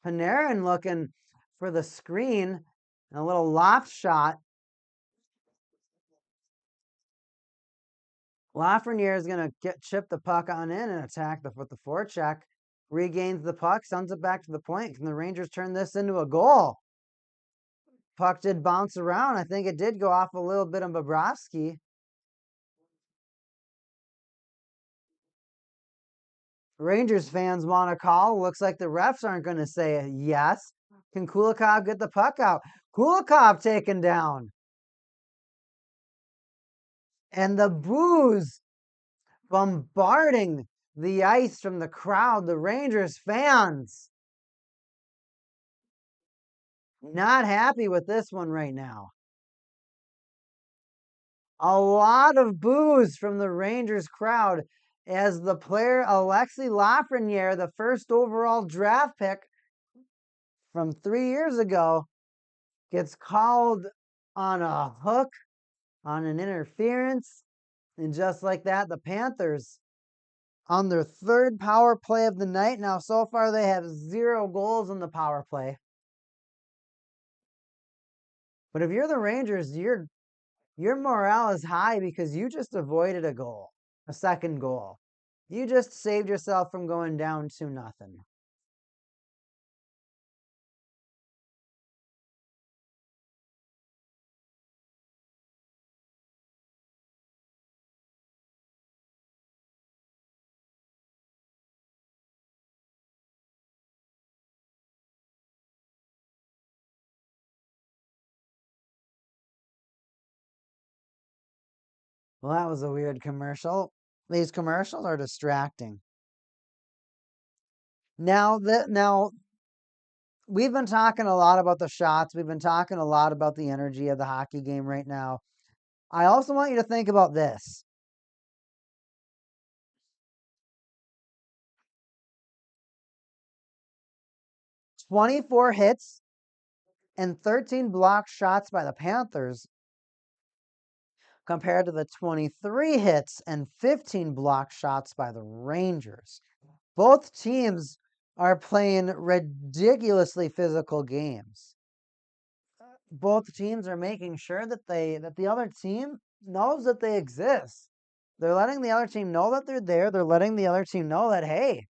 Panarin looking for the screen and a little loft shot. Lafreniere is going to chip the puck on in and attack with the forecheck. Regains the puck, sends it back to the point. Can the Rangers turn this into a goal? Puck did bounce around. I think it did go off a little bit of Bobrovsky. Rangers fans want to call. Looks like the refs aren't going to say yes. Can Kulikov get the puck out? Kulikov taken down. And the boos bombarding the ice from the crowd, the Rangers fans. Not happy with this one right now. A lot of boos from the Rangers crowd as the player Alexei Lafreniere, the first overall draft pick from 3 years ago, gets called on a hook, on an interference. And just like that, the Panthers on their third power play of the night. Now, so far, they have 0 goals in the power play. But if you're the Rangers, your morale is high because you just avoided a goal, a second goal. You just saved yourself from going down 2-0. Well, that was a weird commercial. These commercials are distracting. Now we've been talking a lot about the shots. We've been talking a lot about the energy of the hockey game right now. I also want you to think about this. 24 hits and 13 blocked shots by the Panthers compared to the 23 hits and 15 blocked shots by the Rangers. Both teams are playing ridiculously physical games. Both teams are making sure that the other team knows that they exist. They're letting the other team know that they're there. They're letting the other team know that, hey,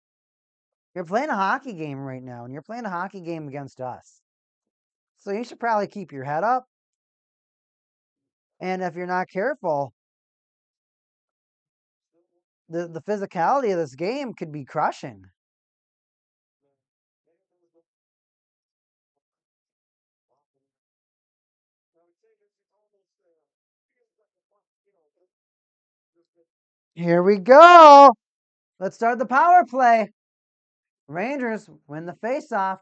you're playing a hockey game right now, and you're playing a hockey game against us. So you should probably keep your head up. And if you're not careful, the physicality of this game could be crushing. Here we go. Let's start the power play. Rangers win the faceoff.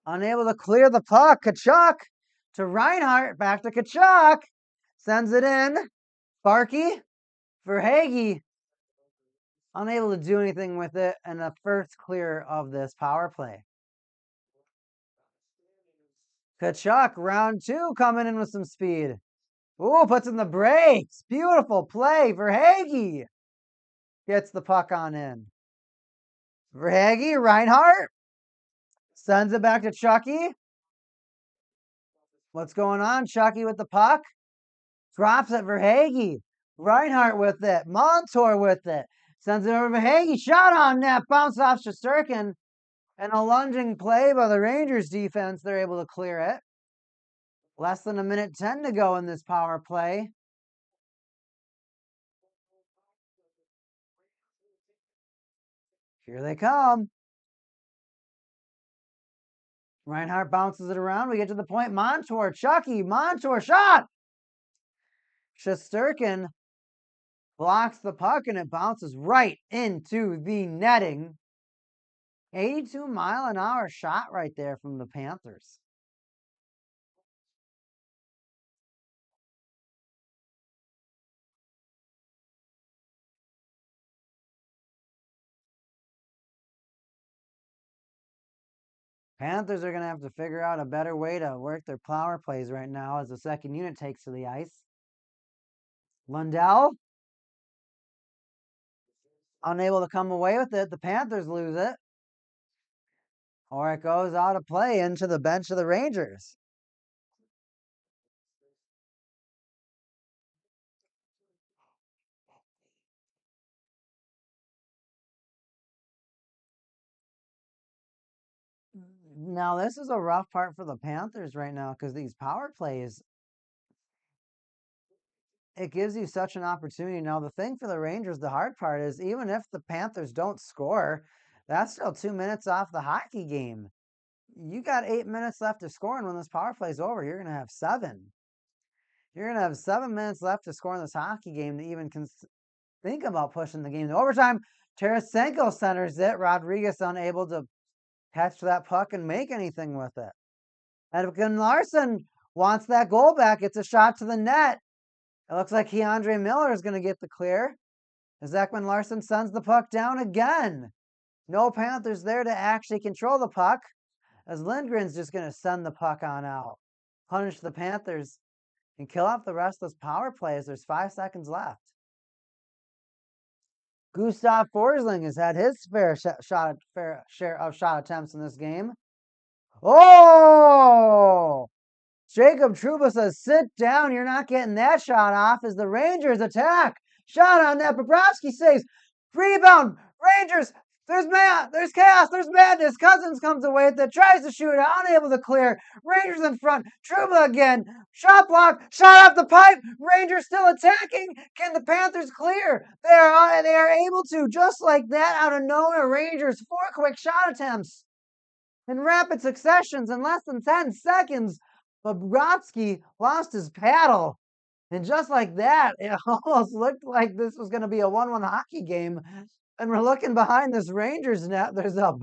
Unable to clear the puck. Kachuk to Reinhart. Back to Kachuk. Sends it in. Sparky for Hagee. Unable to do anything with it. And the first clear of this power play. Kachuk, round 2, coming in with some speed. Ooh, puts in the brakes. Beautiful play for Hagee. Gets the puck on in. For Hagee, Reinhart. Sends it back to Chucky. What's going on? Chucky with the puck. Drops it for Hagee. Reinhart with it. Montour with it. Sends it over to Hagee. Shot on net. Bounce off Shesterkin. And a lunging play by the Rangers defense. They're able to clear it. Less than 1:10 to go in this power play. Here they come. Reinhart bounces it around. We get to the point. Montour, Chucky, Montour, shot! Shesterkin blocks the puck and it bounces right into the netting. 82-mile-an-hour shot right there from the Panthers. Panthers are going to have to figure out a better way to work their power plays right now as the second unit takes to the ice. Lundell, unable to come away with it. The Panthers lose it. Or it goes out of play into the bench of the Rangers. Now, this is a rough part for the Panthers right now because these power plays, it gives you such an opportunity. Now, the thing for the Rangers, the hard part is even if the Panthers don't score, that's still 2 minutes off the hockey game. You got 8 minutes left to score, and when this power play is over, you're going to have 7. You're going to have 7 minutes left to score in this hockey game to even think about pushing the game to overtime. Tarasenko centers it. Rodriguez unable to catch that puck and make anything with it. And when Larson wants that goal back, it's a shot to the net. It looks like Keandre Miller is going to get the clear. As Ekman Larson sends the puck down again. No Panthers there to actually control the puck, as Lindgren's just going to send the puck on out. Punish the Panthers and kill off the rest of those power plays. There's 5 seconds left. Gustav Forsling has had his fair share of shot attempts in this game. Oh! Jacob Trouba says, sit down. You're not getting that shot off as the Rangers attack. Shot on net. Bobrovsky saves. Rebound. Rangers. There's chaos. There's madness. Cousins comes away with it. Tries to shoot it. Unable to clear. Rangers in front. Trouba again. Shot block. Shot off the pipe. Rangers still attacking. Can the Panthers clear? They are able to. Just like that, out of nowhere, Rangers 4 quick shot attempts in rapid successions in less than 10 seconds. Bobrovsky lost his paddle. And just like that, it almost looked like this was going to be a 1-1 hockey game. And we're looking behind this Rangers net. There's a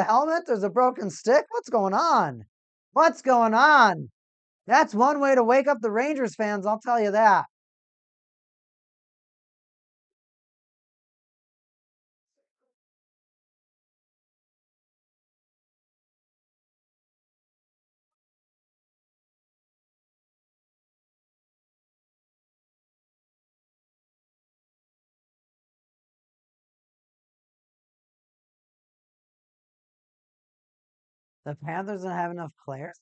helmet. There's a broken stick. What's going on? What's going on? That's one way to wake up the Rangers fans, I'll tell you that. The Panthers don't have enough players.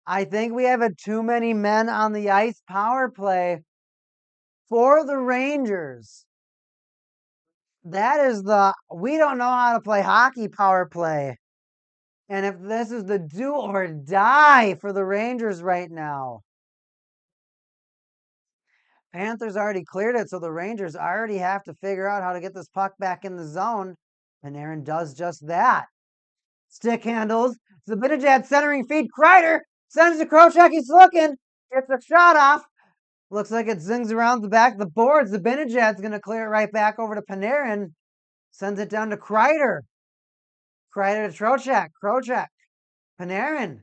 I think we have too many men on the ice power play for the Rangers. That is we don't know how to play hockey power play. And if this is the do or die for the Rangers right now. Panthers already cleared it, so the Rangers already have to figure out how to get this puck back in the zone. And Aaron does just that. Stick handles. Zibanejad centering feed. Kreider sends to Krocek. He's looking. Gets a shot off. Looks like it zings around the back of the boards. Zibanejad's going to clear it right back over to Panarin. Sends it down to Kreider. Kreider to Trocheck. Trocheck. Panarin.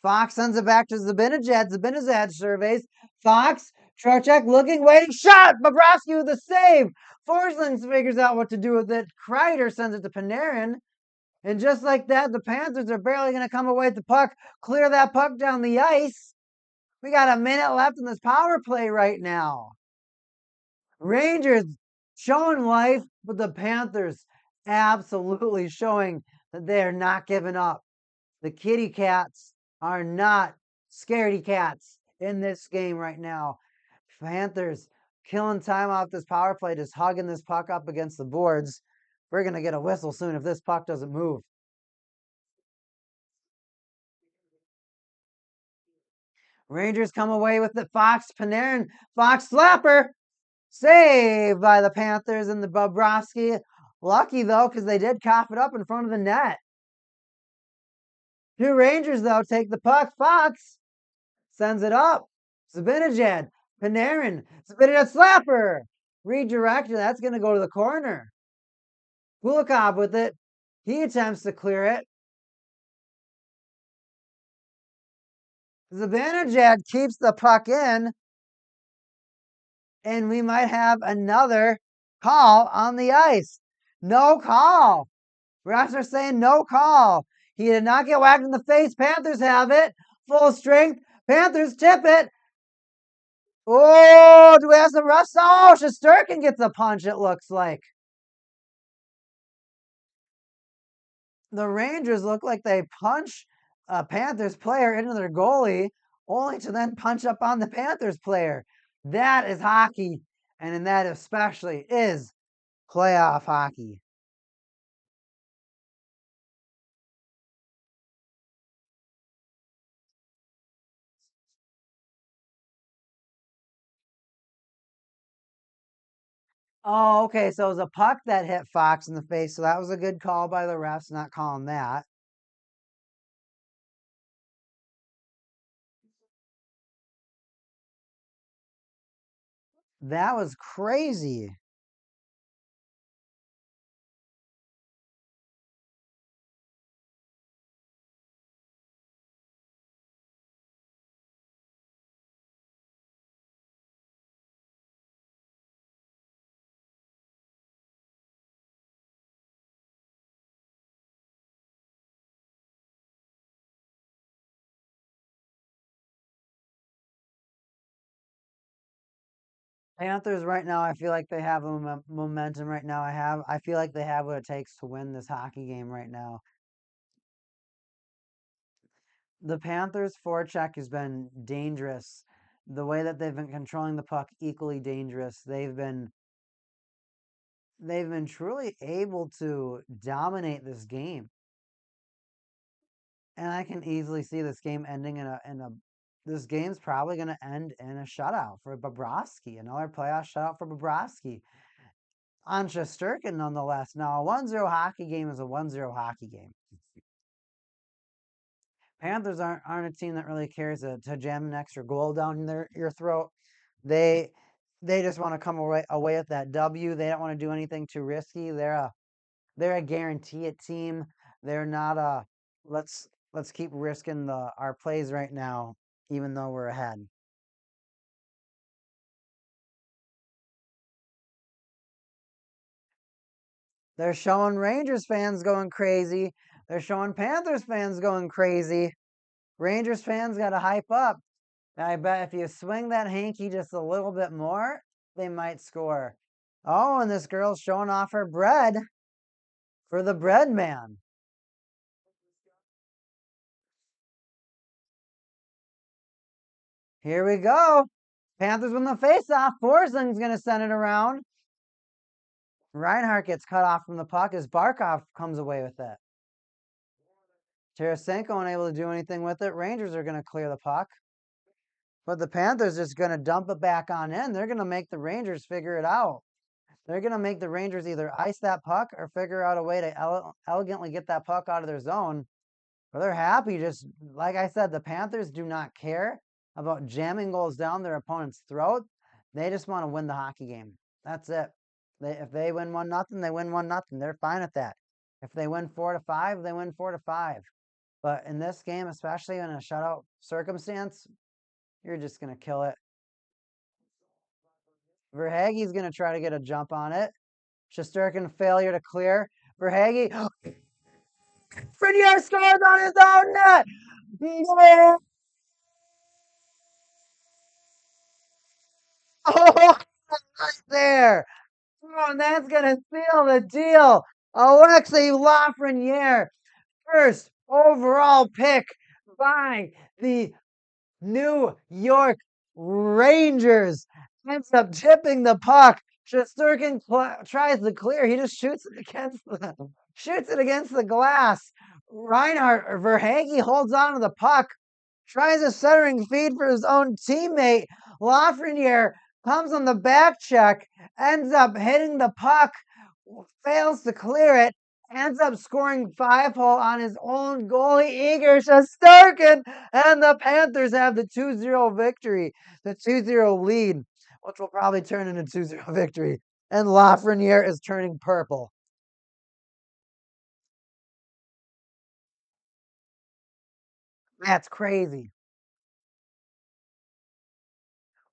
Fox sends it back to Zibanejad. Zibanejad surveys. Fox. Trocheck looking, waiting. Shot! Bobrovsky with a save. Forsling figures out what to do with it. Kreider sends it to Panarin. And just like that, the Panthers are barely going to come away with the puck. Clear that puck down the ice. We got a minute left in this power play right now. Rangers showing life, but the Panthers absolutely showing that they are not giving up. The kitty cats are not scaredy cats in this game right now. Panthers killing time off this power play, just hugging this puck up against the boards. We're going to get a whistle soon if this puck doesn't move. Rangers come away with the Fox, Panarin, Fox slapper. Saved by the Panthers and the Bobrovsky. Lucky, though, because they did cough it up in front of the net. 2 Rangers, though, take the puck. Fox sends it up. Zibanejad, Panarin, Zibanejad slapper. Redirected. That's going to go to the corner. Kulikov with it. He attempts to clear it. Zibanejad keeps the puck in. And we might have another call on the ice. No call. Refs are saying no call. He did not get whacked in the face. Panthers have it. Full strength. Panthers tip it. Oh, do we have some rust? Oh, Shesterkin gets a punch, it looks like. The Rangers look like they punch a Panthers player into their goalie, only to then punch up on the Panthers player. That is hockey, and that especially is playoff hockey. Oh, okay. So it was a puck that hit Fox in the face. So that was a good call by the refs, not calling that. That was crazy. Panthers right now, I feel like they have a momentum right now. I feel like they have what it takes to win this hockey game right now. The Panthers' forecheck has been dangerous. The way that they've been controlling the puck, equally dangerous. They've been truly able to dominate this game. And I can easily see this game ending in a this game's probably going to end in a shutout for Bobrovsky, another playoff shutout for Bobrovsky on Shesterkin nonetheless. Now, a 1-0 hockey game is a 1-0 hockey game. Panthers aren't a team that really cares to jam an extra goal down your throat. They they just want to come away with that W. They don't want to do anything too risky. They're a guarantee it team. They're not a let's keep risking our plays right now, even though we're ahead. They're showing Rangers fans going crazy. They're showing Panthers fans going crazy. Rangers fans got to hype up. I bet if you swing that hanky just a little bit more, they might score. Oh, and this girl's showing off her bread for the bread man. Here we go. Panthers win the faceoff. Forsing's going to send it around. Reinhart gets cut off from the puck as Barkov comes away with it. Tarasenko unable to do anything with it. Rangers are going to clear the puck. But the Panthers just going to dump it back on in. They're going to make the Rangers figure it out. They're going to make the Rangers either ice that puck or figure out a way to elegantly get that puck out of their zone. But they're happy. Just like I said, the Panthers do not care about jamming goals down their opponent's throat. They just want to win the hockey game. That's it. If they win 1-0, they win 1-0. They're fine with that. If they win 4-5, they win 4-5. But in this game, especially in a shutout circumstance, you're just going to kill it. Verhaeghe's going to try to get a jump on it. Shesterkin failure to clear. Verhaeghe. Frenier scores on his own net. Yeah. Oh, right there. Oh, and that's going to seal the deal. Alexei Lafreniere, first overall pick by the New York Rangers, ends up tipping the puck. Shesterkin tries to clear. He just shoots it against the glass. Reinhart or Verhaeghe holds on to the puck, tries a centering feed for his own teammate. Lafreniere comes on the back check, ends up hitting the puck, fails to clear it, ends up scoring 5-hole on his own goalie, Igor Shesterkin, and the Panthers have the 2-0 victory, the 2-0 lead, which will probably turn into 2-0 victory. And Lafreniere is turning purple. That's crazy.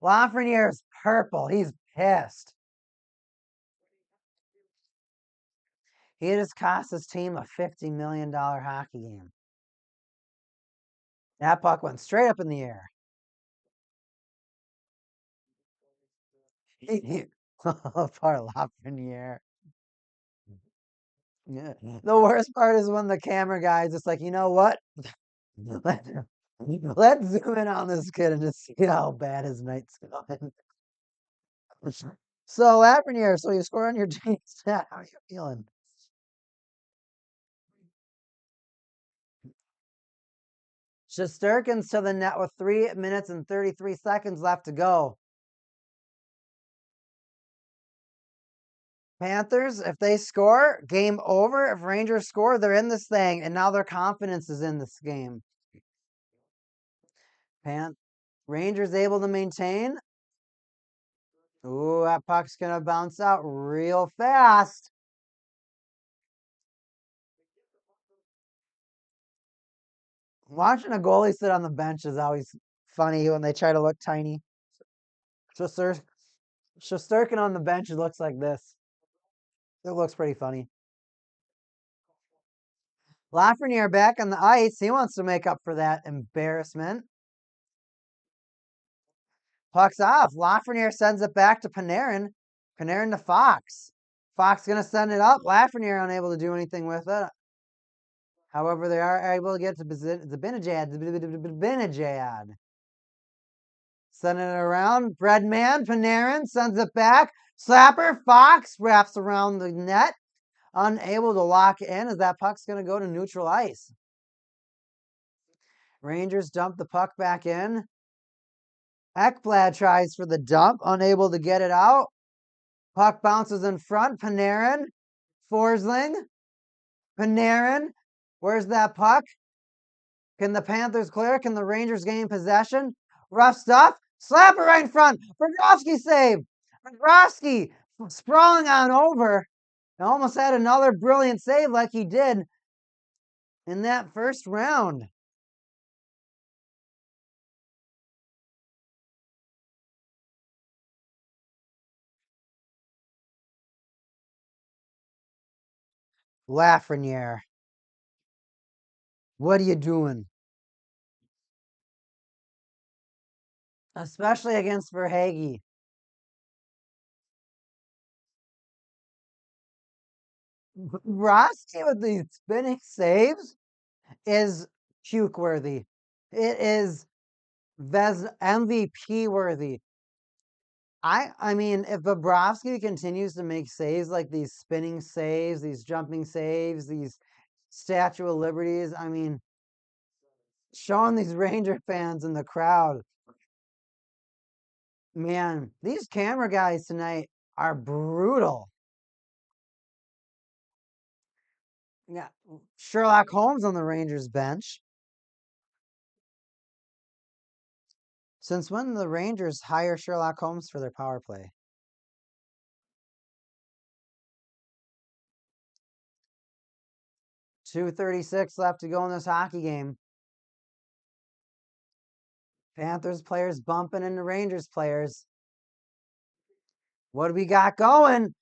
Lafreniere is purple. He's pissed. He just cost his team a $50 million hockey game. That puck went straight up in the air. Poor Lafreniere. Yeah. The worst part is when the camera guy is just like, you know what? Let, let's zoom in on this kid and just see how bad his night's going. So Lafreniere, so you score on your team stat. How are you feeling? Shesterkin's to the net with 3 minutes and 33 seconds left to go. Panthers, if they score, game over. If Rangers score, they're in this thing, and now their confidence is in this game. Rangers able to maintain. Ooh, that puck's going to bounce out real fast. Watching a goalie sit on the bench is always funny when they try to look tiny. Shesterkin on the bench, it looks like this. It looks pretty funny. Lafreniere back on the ice. He wants to make up for that embarrassment. Puck's off. Lafreniere sends it back to Panarin. Panarin to Fox. Fox going to send it up. Lafreniere unable to do anything with it. However, they are able to get to Zibanejad. Sending it around. Breadman. Panarin sends it back. Slapper. Fox wraps around the net. Unable to lock in as that puck's going to go to neutral ice. Rangers dump the puck back in. Ekblad tries for the dump, unable to get it out. Puck bounces in front. Panarin. Forsling. Panarin. Where's that puck? Can the Panthers clear? Can the Rangers gain possession? Rough stuff. Slapper right in front. Bobrovsky save. Bobrovsky sprawling on over. Almost had another brilliant save like he did in that first round. Lafreniere. What are you doing? Especially against Verhaeghe. Bobrovsky with these spinning saves is puke worthy. It is MVP worthy. I mean, if Bobrovsky continues to make saves like these spinning saves, these jumping saves, these Statue of Liberties, I mean, showing these Ranger fans in the crowd, man, these camera guys tonight are brutal. Yeah, Sherlock Holmes on the Rangers bench. Since when the Rangers hire Sherlock Holmes for their power play? 2:36 left to go in this hockey game. Panthers players bumping into Rangers players. What do we got going?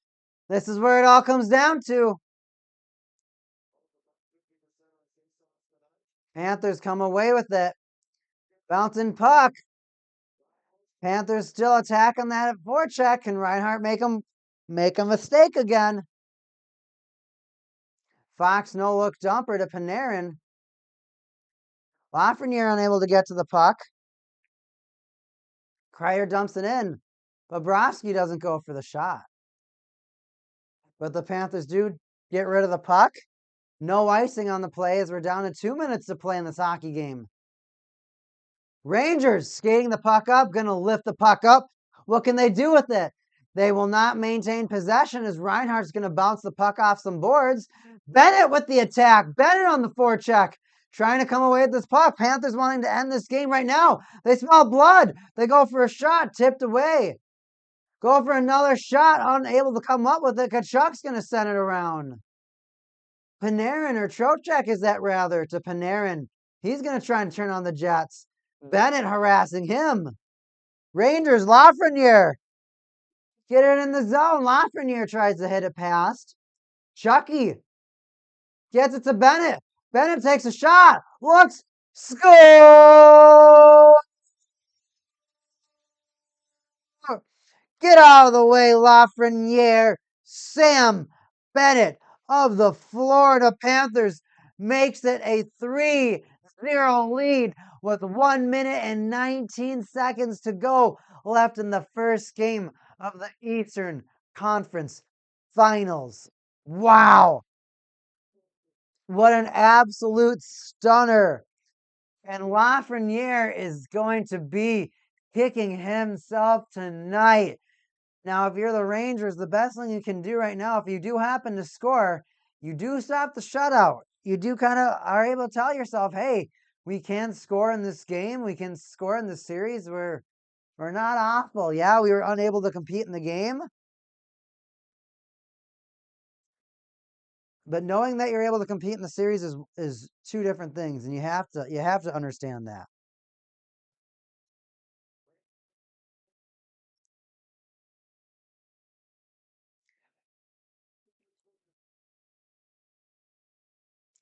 This is where it all comes down to. Panthers come away with it. Bouncing puck. Panthers still attacking that forecheck. Can Reinhart make a mistake again? Fox no look dumper to Panarin. Lafreniere unable to get to the puck. Kreider dumps it in. Bobrovsky doesn't go for the shot. But the Panthers do get rid of the puck. No icing on the play as we're down to 2 minutes to play in this hockey game. Rangers skating the puck up, going to lift the puck up. What can they do with it? They will not maintain possession as Reinhart's going to bounce the puck off some boards. Bennett with the attack. Bennett on the forecheck. Trying to come away with this puck. Panthers wanting to end this game right now. They smell blood. They go for a shot. Tipped away. Go for another shot. Unable to come up with it. Kachuk's going to send it around. Panarin or Trocheck is that rather to Panarin. He's going to try and turn on the Jets. Bennett harassing him. Rangers, Lafreniere. Get it in the zone. Lafreniere tries to hit it past. Chucky gets it to Bennett. Bennett takes a shot. Looks. Score! Get out of the way, Lafreniere. Sam Bennett of the Florida Panthers makes it a 3-0 lead with 1 minute and 19 seconds to go left in the first game of the Eastern Conference Finals. Wow. What an absolute stunner. And Lafreniere is going to be kicking himself tonight. Now, if you're the Rangers, the best thing you can do right now, if you do happen to score, you do stop the shutout. You do kind of are able to tell yourself, hey, we can score in this game. We can score in this series. We're not awful. Yeah, we were unable to compete in the game. But knowing that you're able to compete in the series is two different things, and you have to understand that.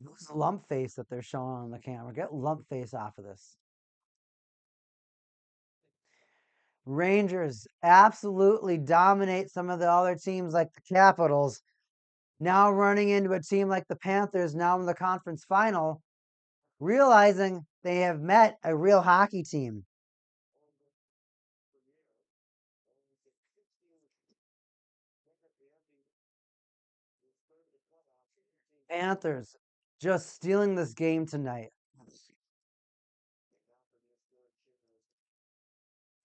Who's lump face that they're showing on the camera? Get lump face off of this. Rangers absolutely dominate some of the other teams like the Capitals. Now running into a team like the Panthers, now in the conference final, realizing they have met a real hockey team. Panthers just stealing this game tonight.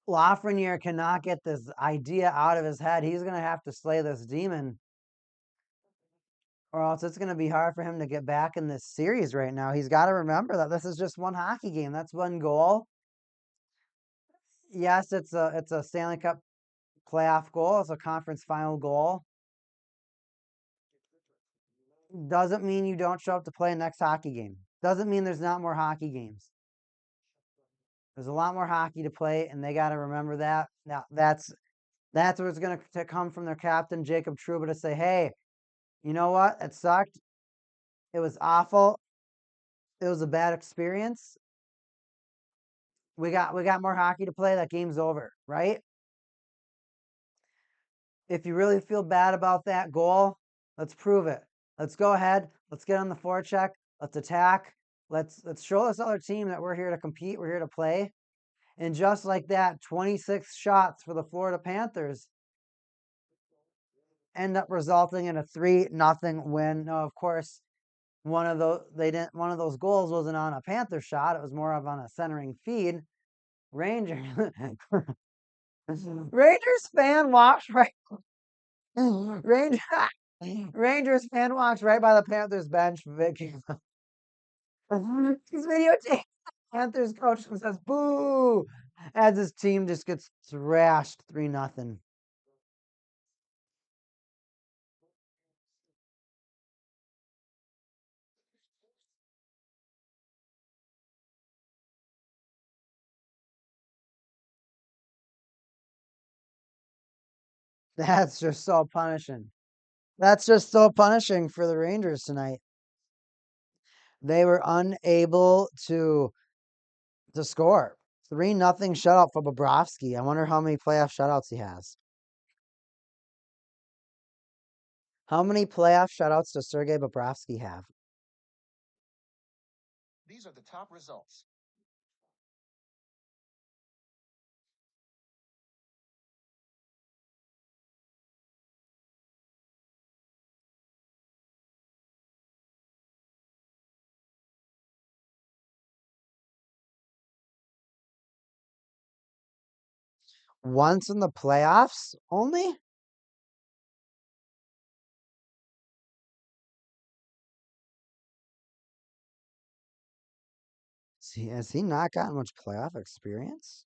Lafreniere cannot get this idea out of his head. He's going to have to slay this demon, or else it's going to be hard for him to get back in this series right now. He's got to remember that this is just one hockey game. That's one goal. Yes, it's a Stanley Cup playoff goal. It's a conference final goal. Doesn't mean you don't show up to play a next hockey game. Doesn't mean there's not more hockey games. There's a lot more hockey to play, and they got to remember that. Now that's where it's going to come from their captain Jacob Trouba to say, "Hey, you know what? It sucked. It was awful. It was a bad experience. We got more hockey to play. That game's over, right? If you really feel bad about that goal, let's prove it. Let's go ahead. Let's get on the forecheck. Let's attack. Let's show this other team that we're here to compete. We're here to play." And just like that, 26 shots for the Florida Panthers end up resulting in a 3-0 win. No, of course, one of those goals wasn't on a Panther shot. It was more of on a centering feed. Rangers Rangers fan walks right Rangers Rangers fan walks right by the Panthers bench. Vicky. He's videotaping Panthers coach and says boo as his team just gets thrashed 3-0. That's just so punishing. That's just so punishing for the Rangers tonight. They were unable to score. 3-0 shutout for Bobrovsky. I wonder how many playoff shutouts he has. How many playoff shutouts does Sergei Bobrovsky have? These are the top results. Once in the playoffs only? Has he not gotten much playoff experience?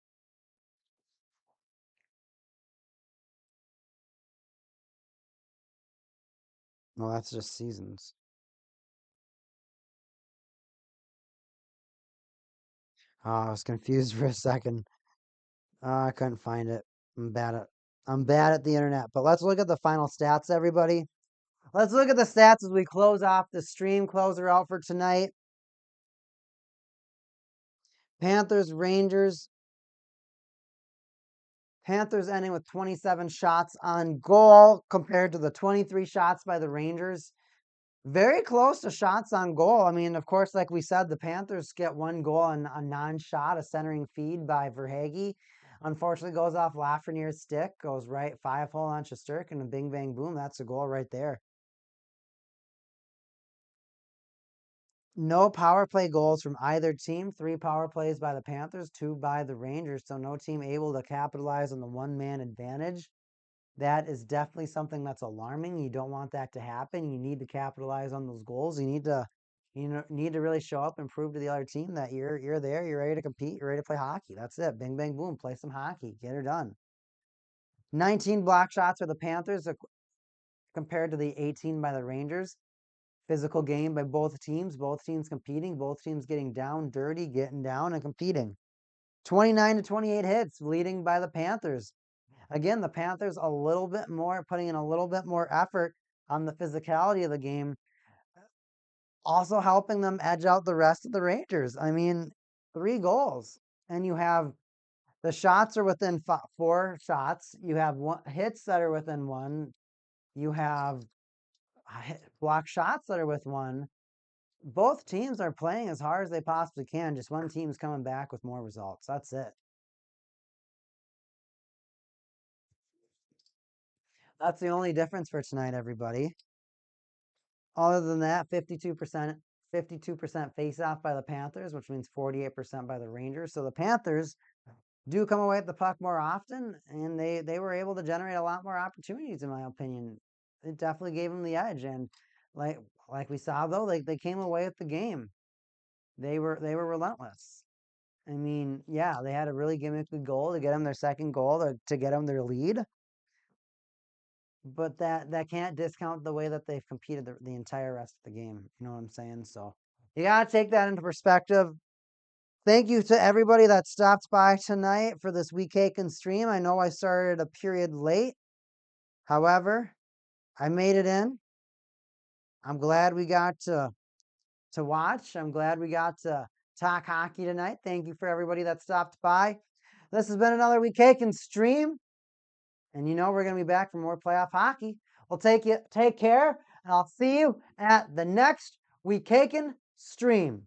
No, that's just seasons. Oh, I was confused for a second. I couldn't find it. I'm bad at the internet. But let's look at the final stats, everybody. Let's look at the stats as we close off the stream closer out for tonight. Panthers, Rangers. Panthers ending with 27 shots on goal compared to the 23 shots by the Rangers. Very close to shots on goal. I mean, of course, like we said, the Panthers get one goal on a non-shot, a centering feed by Verhaeghe. Unfortunately, goes off Lafreniere's stick, goes right 5-hole on Shesterkin, and a bing, bang, boom. That's a goal right there. No power play goals from either team. 3 power plays by the Panthers, 2 by the Rangers. So no team able to capitalize on the one-man advantage. That is definitely something that's alarming. You don't want that to happen. You need to capitalize on those goals. You need to really show up and prove to the other team that you're there, you're ready to compete, you're ready to play hockey. That's it. Bing, bang, boom. Play some hockey. Get her done. 19 block shots for the Panthers compared to the 18 by the Rangers. Physical game by both teams competing, both teams getting down, dirty, getting down and competing. 29 to 28 hits, leading by the Panthers. Again, the Panthers a little bit more, putting in a little bit more effort on the physicality of the game, also helping them edge out the rest of the Rangers. I mean, 3 goals, and you have the shots are within 4 shots. You have hits that are within 1. You have block shots that are with 1. Both teams are playing as hard as they possibly can. Just one team's coming back with more results. That's it. That's the only difference for tonight, everybody. Other than that, 52% face-off by the Panthers, which means 48% by the Rangers. So the Panthers do come away with the puck more often, and they were able to generate a lot more opportunities, in my opinion. It definitely gave them the edge, and like we saw though, they came away with the game. They were relentless. I mean, yeah, they had a really gimmicky goal to get them their second goal to get them their lead. But that can't discount the way that they've competed the entire rest of the game. You know what I'm saying? So you got to take that into perspective. Thank you to everybody that stopped by tonight for this Week Aiken stream. I know I started a period late. However, I made it in. I'm glad we got to watch. I'm glad we got to talk hockey tonight. Thank you for everybody that stopped by. This has been another Week Aiken stream. And we're going to be back for more playoff hockey. We'll take care, and I'll see you at the next Week Aiken stream.